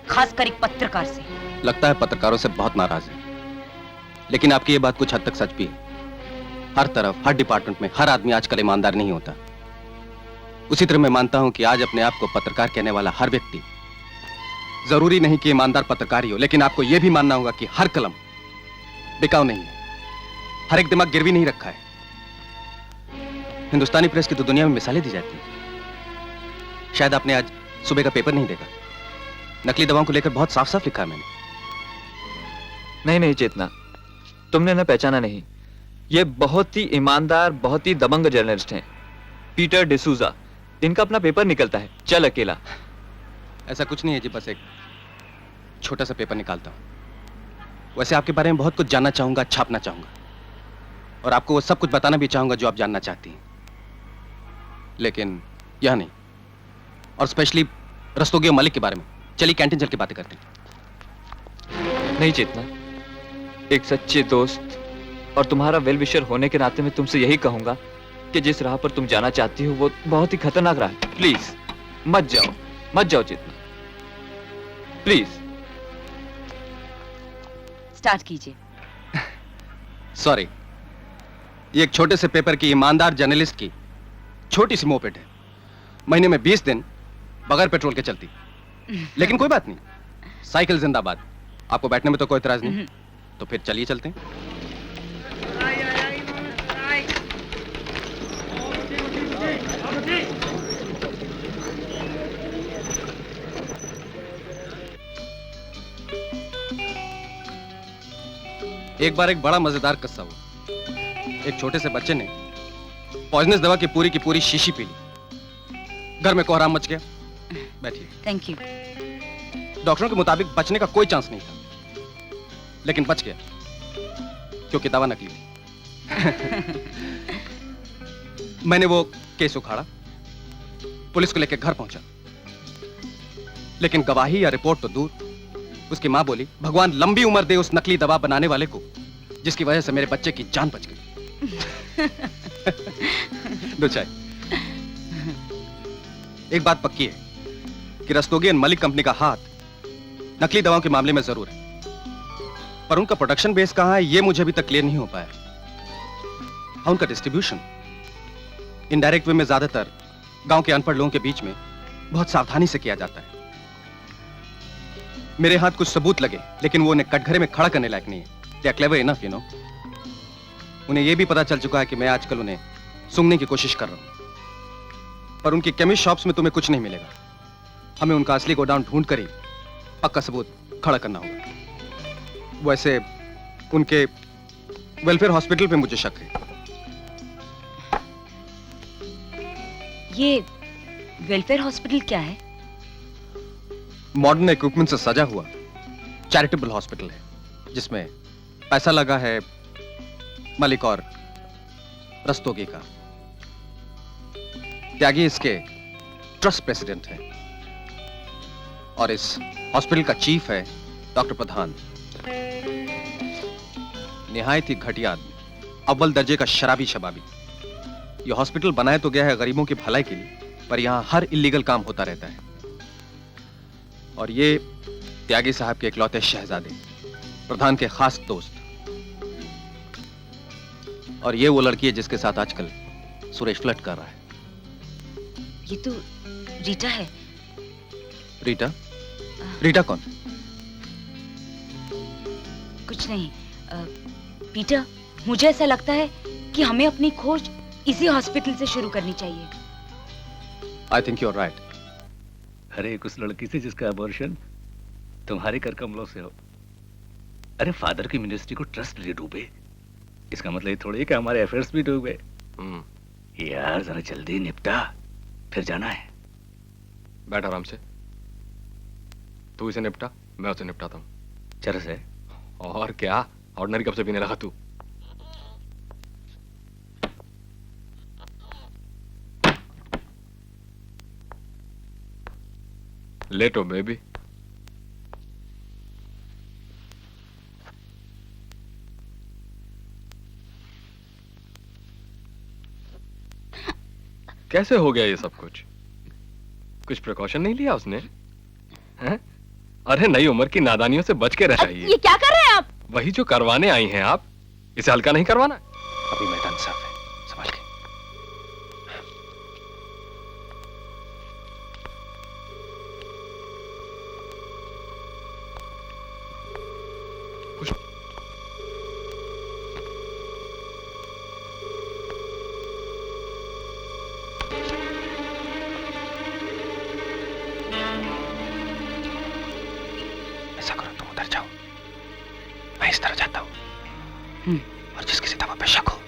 खासकर एक पत्रकार से। लगता है पत्रकारों से बहुत नाराज है, लेकिन आपकी ये बात कुछ हद तक सच भी है। हर तरफ, हर डिपार्टमेंट में हर आदमी आजकल ईमानदार नहीं होता। उसी तरह मैं मानता हूं कि आज अपने आप को पत्रकार कहने वाला हर व्यक्ति जरूरी नहीं कि ईमानदार पत्रकार ही हो, लेकिन आपको यह भी मानना होगा कि हर कलम बिकाऊ नहीं है, हर एक दिमाग गिरवी नहीं रखा है। हिंदुस्तानी प्रेस की तो दुनिया में मिसालें दी जाती हैं। शायद आपने आज सुबह का पेपर नहीं देखा। नकली दवाओं को लेकर बहुत साफ साफ लिखा है मैंने। नहीं चेतना, तुमने न पहचाना नहीं। ये बहुत ही ईमानदार, बहुत ही दबंग जर्नलिस्ट हैं, पीटर डिसूजा। इनका अपना पेपर निकलता है, चल अकेला। ऐसा कुछ नहीं है जी, बस एक छोटा सा पेपर निकालता हूं। वैसे आपके बारे में बहुत कुछ जानना चाहूंगा, छापना चाहूंगा, और आपको वो सब कुछ बताना भी चाहूंगा जो आप जानना चाहती हैं, लेकिन यह नहीं। और स्पेशली रस्तोगी और मलिक के बारे में। चलिए कैंटीन चल के बातें करते हैं। नहीं चेतना, एक सच्चे दोस्त और तुम्हारा वेल विशर होने के नाते मैं तुमसे यही कहूंगा कि जिस राह पर तुम जाना चाहती हो वो बहुत ही खतरनाक राह है। प्लीज मत जाओ चेतना, प्लीज। स्टार्ट कीजिए। सॉरी, ये एक छोटे से पेपर की ईमानदार जर्नलिस्ट की छोटी सी मोपेड है। महीने में 20 दिन बगैर पेट्रोल के चलती, लेकिन कोई बात नहीं, साइकिल जिंदाबाद। आपको बैठने में तो कोई इतराज नहीं, तो फिर चलिए चलते हैं। एक बार एक बड़ा मजेदार किस्सा हुआ। एक छोटे से बच्चे ने पॉइजनस दवा की पूरी शीशी पी ली। घर में कोहराम मच गया। बैठिए। Thank you. डॉक्टरों के मुताबिक बचने का कोई चांस नहीं था, लेकिन बच गया क्योंकि दवा नकली थी। मैंने वो केस उखाड़ा, पुलिस को लेकर घर पहुंचा, लेकिन गवाही या रिपोर्ट तो दूर। उसकी मां बोली, भगवान लंबी उम्र दे उस नकली दवा बनाने वाले को जिसकी वजह से मेरे बच्चे की जान बच गई। दो चाय। एक बात पक्की है कि रस्तोगी एंड मलिक कंपनी का हाथ नकली दवाओं के मामले में जरूर है, पर उनका प्रोडक्शन बेस कहां है यह मुझे अभी तक क्लियर नहीं हो पाया। हाँ, उनका डिस्ट्रीब्यूशन इनडायरेक्ट वे में ज्यादातर गांव के अनपढ़ लोगों के बीच में बहुत सावधानी से किया जाता है। मेरे हाथ कुछ सबूत लगे, लेकिन वो उन्हें कटघरे में खड़ा करने लायक नहीं है। They are clever enough, you know. उन्हें यह भी पता चल चुका है कि मैं आजकल उन्हें सूंघने की कोशिश कर रहा हूं, पर उनकी केमिस्ट शॉप्स में तुम्हें कुछ नहीं मिलेगा। हमें उनका असली गोडाउन ढूंढ कर ही पक्का सबूत खड़ा करना होगा। वैसे उनके वेलफेयर हॉस्पिटल पे मुझे शक है। ये वेलफेयर हॉस्पिटल क्या है? मॉडर्न इक्विपमेंट से सजा हुआ चैरिटेबल हॉस्पिटल है, जिसमें पैसा लगा है मलिक और रस्तोगी का। त्यागी इसके ट्रस्ट प्रेसिडेंट हैं और इस हॉस्पिटल का चीफ है डॉक्टर प्रधान। निहायत ही घटिया आदमी, अव्वल दर्जे का शराबी शबाबी। यह हॉस्पिटल बनाया तो गया है गरीबों की भलाई के लिए, पर यहां हर इलीगल काम होता रहता है। और ये त्यागी साहब के इकलौते शहजादे, प्रधान के खास दोस्त। और ये वो लड़की है जिसके साथ आजकल सुरेश फ्लर्ट कर रहा है। ये तो रीटा है। रीटा? रीटा कौन? कुछ नहीं। पीटर, मुझे ऐसा लगता है कि हमें अपनी खोज इसी हॉस्पिटल से शुरू करनी चाहिए। I think you are right. अरे उस लड़की से जिसका अबॉर्शन तुम्हारे कर कमलों से हो। अरे फादर की मिनिस्ट्री को ट्रस्ट ले डूबे, इसका मतलब ये थोड़ी कि हमारे अफेयर्स भी डूबे। यार जरा जल्दी निपटा, फिर जाना है। बैठ आराम से, तू इसे निपटा, मैं उसे निपटाता हूँ। चरस है और क्या, ऑर्डिनरी कब से पीने लगा तू? लेटो बेबी। कैसे हो गया ये सब कुछ? कुछ प्रिकॉशन नहीं लिया उसने? हैं? अरे नई उम्र की नादानियों से बच के रहना चाहिए। ये क्या कर रहे हैं आप? वही जो करवाने आई हैं आप, इसे हल्का नहीं करवाना। अभी मैदान साफ है, संभाल के। ऐसा करो, तुम उधर जाओ, मैं इस तरह जाता हूँ। और जिस किसी दवा पे शक हो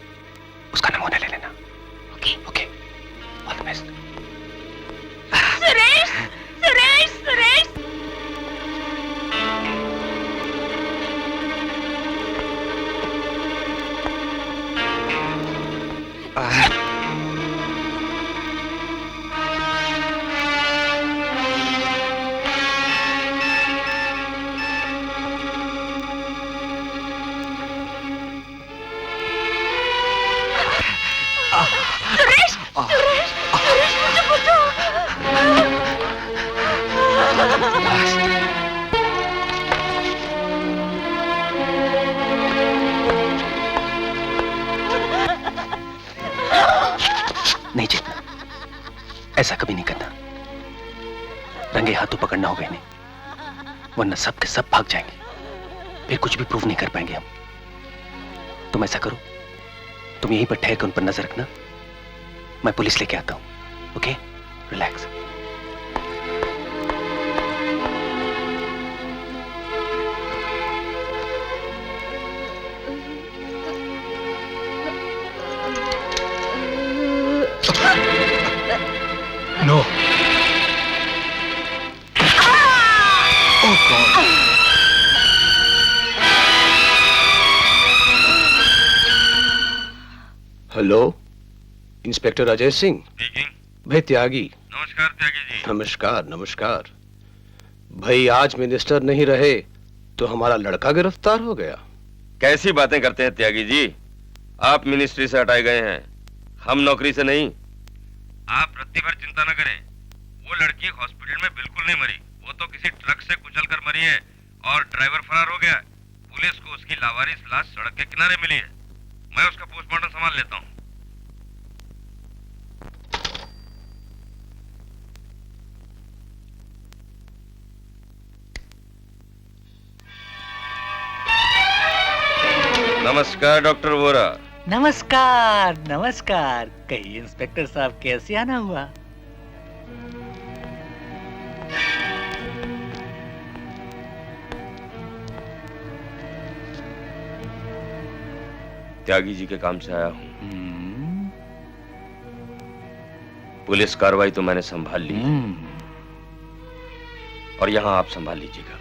उसका नमूना ले लेना। Okay okay, all the best. Suresh, Suresh, Suresh. Suresh, Suresh, Suresh, मुझे बचाओ। नहीं चेतना, ऐसा कभी नहीं करना। रंगे हाथों पकड़ना होगा इन्हें, वरना सब के सब भाग जाएंगे, फिर कुछ भी प्रूव नहीं कर पाएंगे हम। तुम ऐसा करो, तुम यहीं पर ठहर कर उन पर नजर रखना, मैं पुलिस लेके आता हूं। Okay, relax. No. Oh God. Hello, inspector Ajay Singh. भाई त्यागी। नमस्कार त्यागी जी। नमस्कार नमस्कार। भाई आज मिनिस्टर नहीं रहे तो हमारा लड़का गिरफ्तार हो गया। कैसी बातें करते हैं त्यागी जी, आप मिनिस्ट्री से हटाए गए हैं, हम नौकरी से नहीं। आप रत्ती भर चिंता न करें, वो लड़की हॉस्पिटल में बिल्कुल नहीं मरी, वो तो किसी ट्रक से कुचल कर मरी है और ड्राइवर फरार हो गया। पुलिस को उसकी लावारिस लाश सड़क के किनारे मिली है, मैं उसका पोस्टमार्टम संभाल लेता हूँ। नमस्कार डॉक्टर वोरा। नमस्कार नमस्कार। कहिए इंस्पेक्टर साहब, कैसे आना हुआ? त्यागी जी के काम से आया हूँ। पुलिस कार्रवाई तो मैंने संभाल ली और यहाँ आप संभाल लीजिएगा।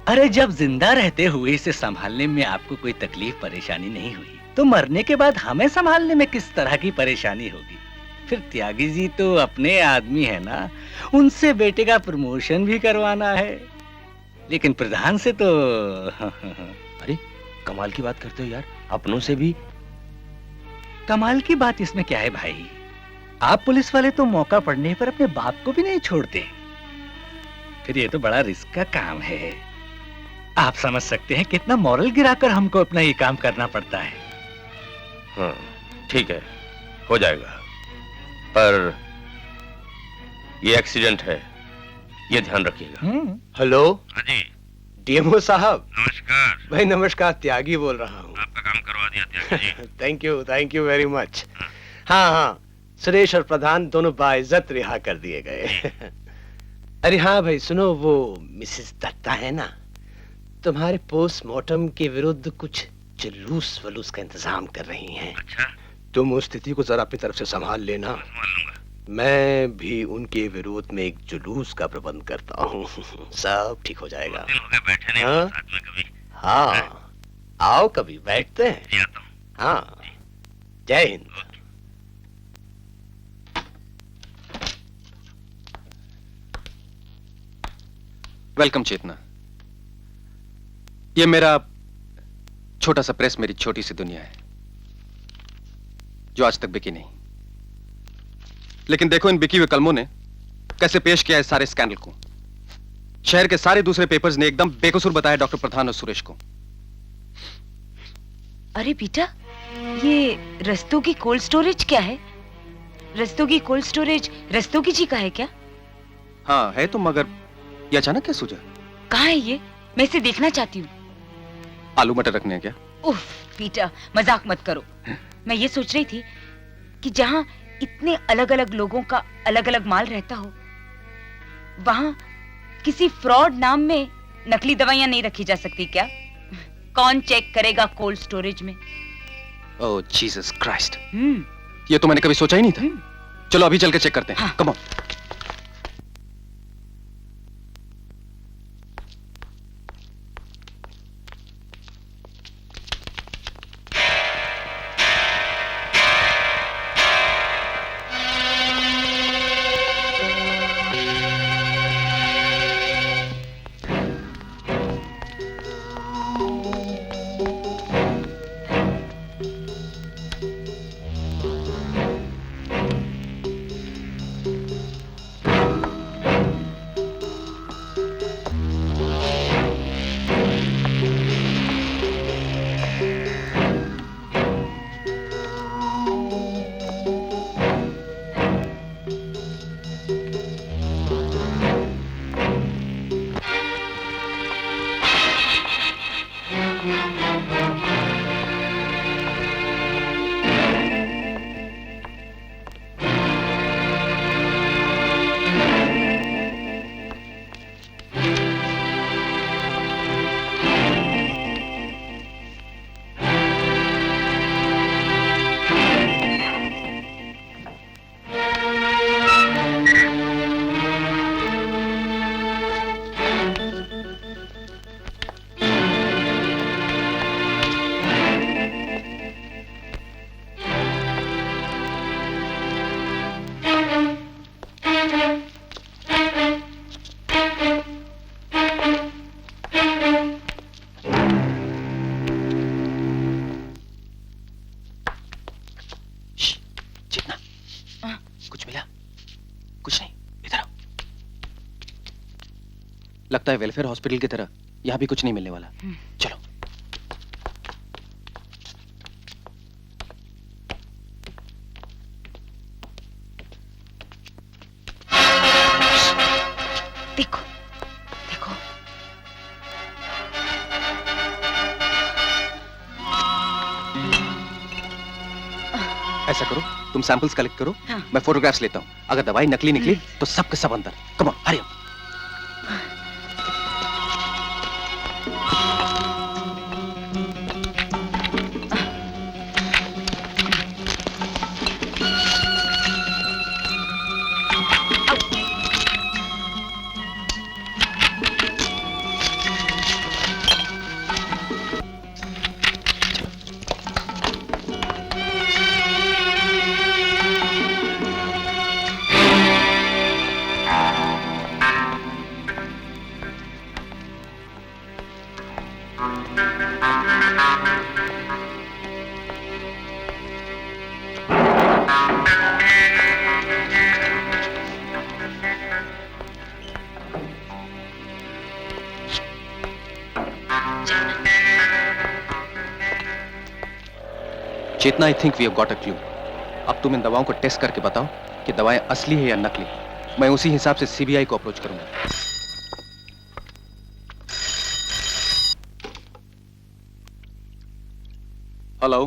अरे जब जिंदा रहते हुए इसे संभालने में आपको कोई तकलीफ परेशानी नहीं हुई तो मरने के बाद हमें संभालने में किस तरह की परेशानी होगी? फिर त्यागी जी तो अपने आदमी है ना, उनसे बेटे का प्रमोशन भी करवाना है, लेकिन प्रधान से तो अरे कमाल की बात करते हो यार, अपनों से भी। कमाल की बात इसमें क्या है भाई? आप पुलिस वाले तो मौका पड़ने पर अपने बाप को भी नहीं छोड़ते, फिर ये तो बड़ा रिस्क का काम है। आप समझ सकते हैं कितना मॉरल गिराकर हमको अपना ये काम करना पड़ता है। हाँ ठीक है, हो जाएगा, पर ये एक्सीडेंट है, ये ध्यान रखिएगा। हेलो जी। डीएमओ साहब। नमस्कार। भाई नमस्कार, त्यागी बोल रहा हूँ। आपका काम करवा दिया Tyagi ji. Thank you very much. हाँ, सुरेश और प्रधान दोनों बाइज्जत रिहा कर दिए गए। अरे हाँ भाई सुनो, वो मिसेस दत्ता है ना, तुम्हारे पोस्टमार्टम के विरुद्ध कुछ जुलूस वलूस का इंतजाम कर रही हैं। अच्छा। तुम उस स्थिति को जरा अपनी तरफ से संभाल लेना। मैं भी उनके विरोध में एक जुलूस का प्रबंध करता हूँ। सब ठीक हो जाएगा। बैठे नहीं हाँ? साथ में कभी। हाँ, आओ कभी बैठते हैं। हाँ, जय हिंद। वेलकम चेतना। ये मेरा छोटा सा प्रेस, मेरी छोटी सी दुनिया है जो आज तक बिकी नहीं। लेकिन देखो इन बिकी हुए कलमों ने कैसे पेश किया है सारे स्कैंडल को। शहर के सारे दूसरे पेपर्स ने एकदम बेकसूर बताया डॉक्टर प्रधान और सुरेश को। अरे बेटा, ये रस्तोगी कोल्ड स्टोरेज क्या है? रस्तोगी कोल्ड स्टोरेज रस्तोगी जी का है क्या? हाँ है तो, मगर ये अचानक क्या सूझा? कहाँ है ये? मैं इसे देखना चाहती हूँ। आलू मटर रखने हैं क्या? उफ बेटा, मजाक मत करो। मैं ये सोच रही थी कि जहाँ इतने अलग अलग लोगों का अलग अलग माल रहता हो, वहाँ किसी फ्रॉड नाम में नकली दवाइयाँ नहीं रखी जा सकती क्या? कौन चेक करेगा कोल्ड स्टोरेज में? ओह जीसस क्राइस्ट, ये तो मैंने कभी सोचा ही नहीं था। चलो अभी चल के चेक करते हैं। हाँ। Come on. लगता है वेलफेयर हॉस्पिटल की तरह यहाँ भी कुछ नहीं मिलने वाला। चलो। देखो देखो, ऐसा करो, तुम सैंपल्स कलेक्ट करो। हाँ। मैं फोटोग्राफ्स लेता हूँ। अगर दवाई नकली निकली तो सब के सब अंदर। Come on, hurry up. Chetna, I think we have got a clue. अब तुम इन दवाओं को टेस्ट करके बताओ कि दवाएं असली है या नकली। मैं उसी हिसाब से सीबीआई को अप्रोच करूंगा। हेलो।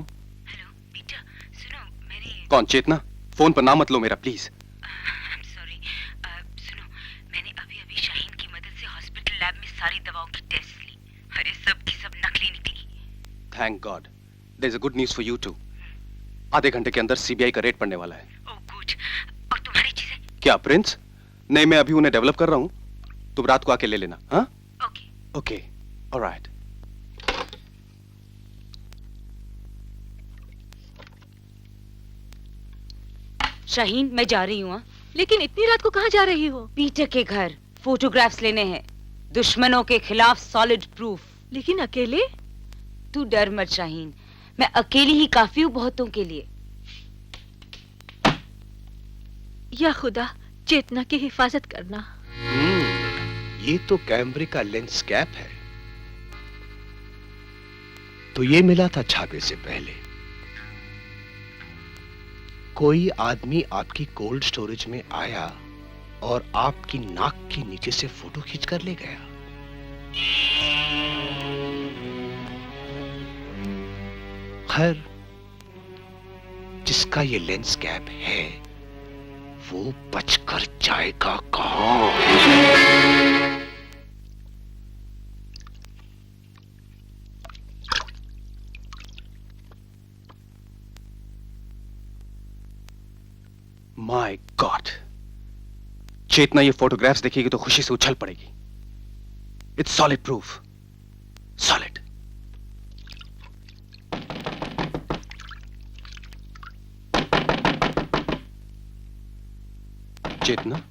हेलो बेटा, सुनो मैंने। कौन? चेतना? फोन पर नाम मत लो मेरा प्लीज। सॉरी। सुनो, मैंने अभी अभी शाहीन की मदद से हॉस्पिटल लैब में सारी दवाओं की टेस्ट ली। अरे सब की सब नकली निकली। Thank God. There is a good news for you too. आधे घंटे के अंदर सीबीआई का रेड पड़ने वाला है। Oh good. और तुम्हारी चीजें? क्या प्रिंस? नहीं, मैं अभी उन्हें डेवलप कर रहा हूँ, तुम रात को आके ले लेना। हाँ ओके ओके ऑलराइट। शाहीन, मैं जा रही हूँ। लेकिन इतनी रात को कहाँ जा रही हो? पीटर के घर फोटोग्राफ्स लेने हैं, दुश्मनों के खिलाफ सॉलिड प्रूफ। लेकिन अकेले? तू डर मत शाहीन, मैं अकेली ही काफी हूँ बहुतों के लिए। या खुदा, चेतना की हिफाजत करना। ये तो कैमरे का लेंस कैप है। तो ये मिला था छापे से पहले। कोई आदमी आपकी कोल्ड स्टोरेज में आया और आपकी नाक के नीचे से फोटो खींच कर ले गया। खैर, जिसका ये लेंस कैप है वो बचकर जाएगा कहां? माय गॉड, चेतना ये फोटोग्राफ्स देखेगी तो खुशी से उछल पड़ेगी। It's solid proof, solid. Chetna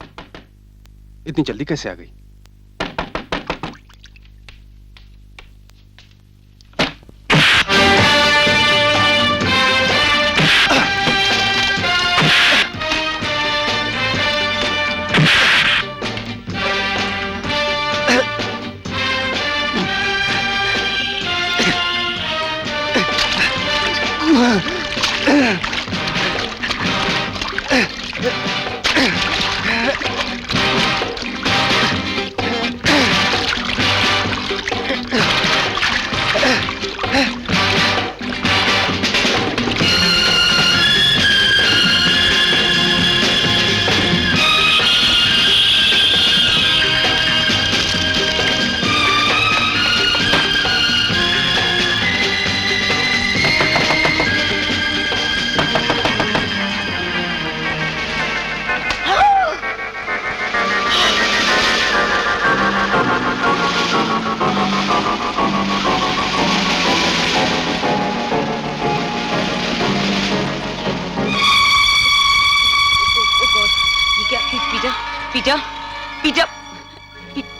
इतनी जल्दी कैसे आ गई?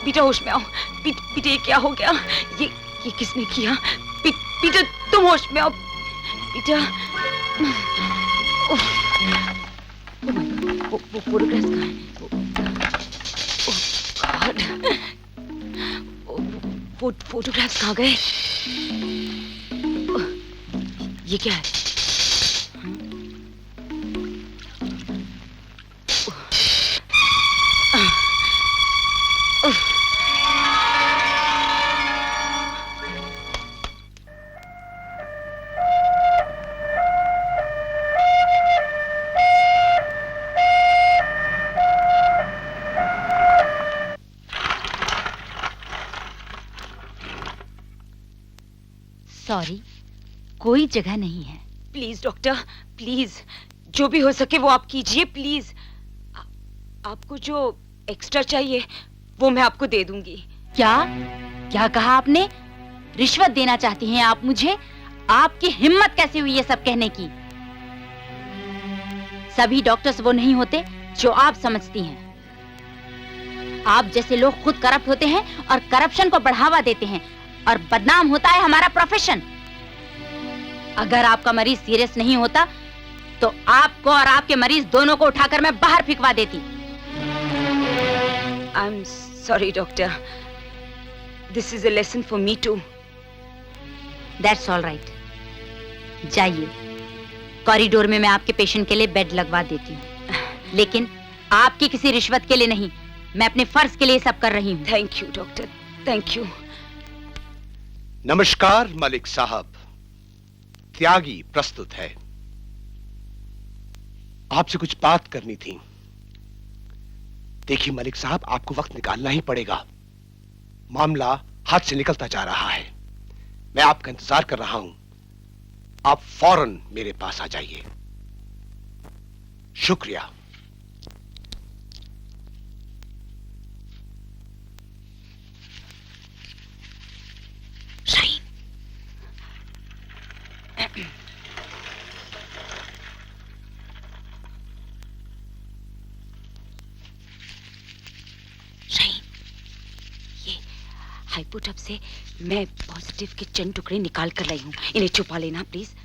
पीटर होश में आओ। पीटर ये क्या हो गया? ये किसने किया? पीटर तुम होश में आओ। पीटर वो फोटोग्राफ्स कहाँ हैं? फोटोग्राफ्स कहाँ गए? ये क्या है? सॉरी, कोई जगह नहीं है। प्लीज डॉक्टर, प्लीज जो भी हो सके वो आप कीजिए प्लीज। आपको जो एक्स्ट्रा चाहिए वो मैं आपको दे दूंगी। क्या क्या कहा आपने? रिश्वत देना चाहती हैं आप मुझे? आपकी हिम्मत कैसे हुई ये सब कहने की? सभी डॉक्टर्स वो नहीं होते जो आप समझती हैं। आप जैसे लोग खुद करप्ट होते हैं और करप्शन को बढ़ावा देते हैं और बदनाम होता है हमारा प्रोफेशन। अगर आपका मरीज सीरियस नहीं होता तो आपको और आपके मरीज दोनों को उठाकर मैं बाहर फेंकवा देती। I am sorry doctor, this is a lesson for me too. That's all right, जाइए। कॉरिडोर में मैं आपके पेशेंट के लिए बेड लगवा देती हूँ, लेकिन आपकी किसी रिश्वत के लिए नहीं, मैं अपने फर्ज के लिए सब कर रही हूँ। Thank you doctor, thank you. नमस्कार मलिक साहब, त्यागी प्रस्तुत है। आपसे कुछ बात करनी थी। देखिए मलिक साहब, आपको वक्त निकालना ही पड़ेगा। मामला हाथ से निकलता जा रहा है। मैं आपका इंतजार कर रहा हूं। आप फौरन मेरे पास आ जाइए। शुक्रिया। शाहीन, शाहीन, ये हाइपोटप से मैं पॉजिटिव के चंद टुकड़े निकाल कर लाई हूँ। इन्हें छुपा लेना प्लीज।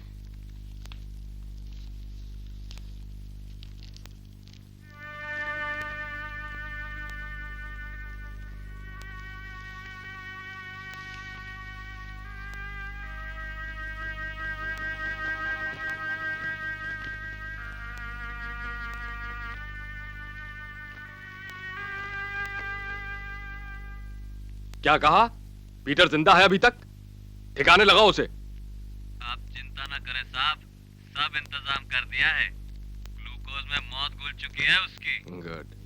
क्या कहा? पीटर जिंदा है अभी तक? ठिकाने लगाओ उसे। आप चिंता न करें साहब, सब इंतजाम कर दिया है। ग्लूकोज में मौत घुल चुकी है उसकी। Good.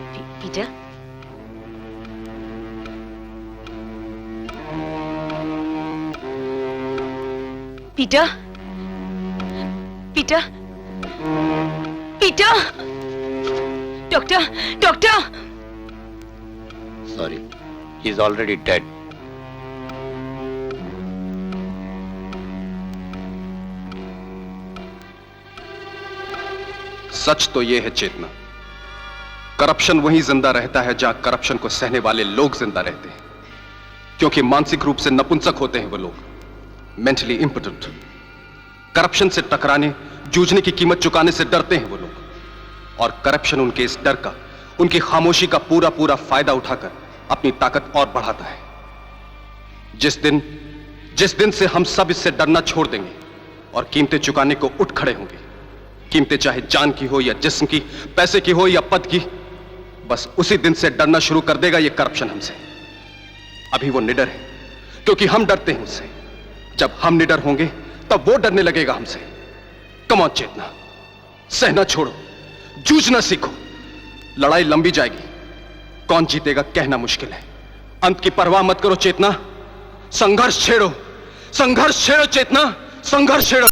Peter, Peter, Peter, Peter, doctor, doctor. Sorry, he is already dead. सच तो यह है चेतना, करप्शन वहीं जिंदा रहता है जहां करप्शन को सहने वाले लोग जिंदा रहते हैं, क्योंकि मानसिक रूप से नपुंसक होते हैं वो लोग, मेंटली इंपोटेंट। करप्शन से टकराने, जूझने की कीमत चुकाने से डरते हैं वो लोग, और करप्शन उनके इस डर का, उनकी खामोशी का पूरा पूरा फायदा उठाकर अपनी ताकत और बढ़ाता है। जिस दिन से हम सब इससे डरना छोड़ देंगे और कीमतें चुकाने को उठ खड़े होंगे, कीमतें चाहे जान की हो या जिस्म की, पैसे की हो या पद की, बस उसी दिन से डरना शुरू कर देगा ये करप्शन हमसे। अभी वो निडर है क्योंकि हम डरते हैं उससे। जब हम निडर होंगे तब वो डरने लगेगा हमसे। कम ऑन चेतना, सहना छोड़ो, जूझना सीखो। लड़ाई लंबी जाएगी, कौन जीतेगा कहना मुश्किल है। अंत की परवाह मत करो चेतना, संघर्ष छेड़ो, संघर्ष छेड़ो चेतना, संघर्ष छेड़ो।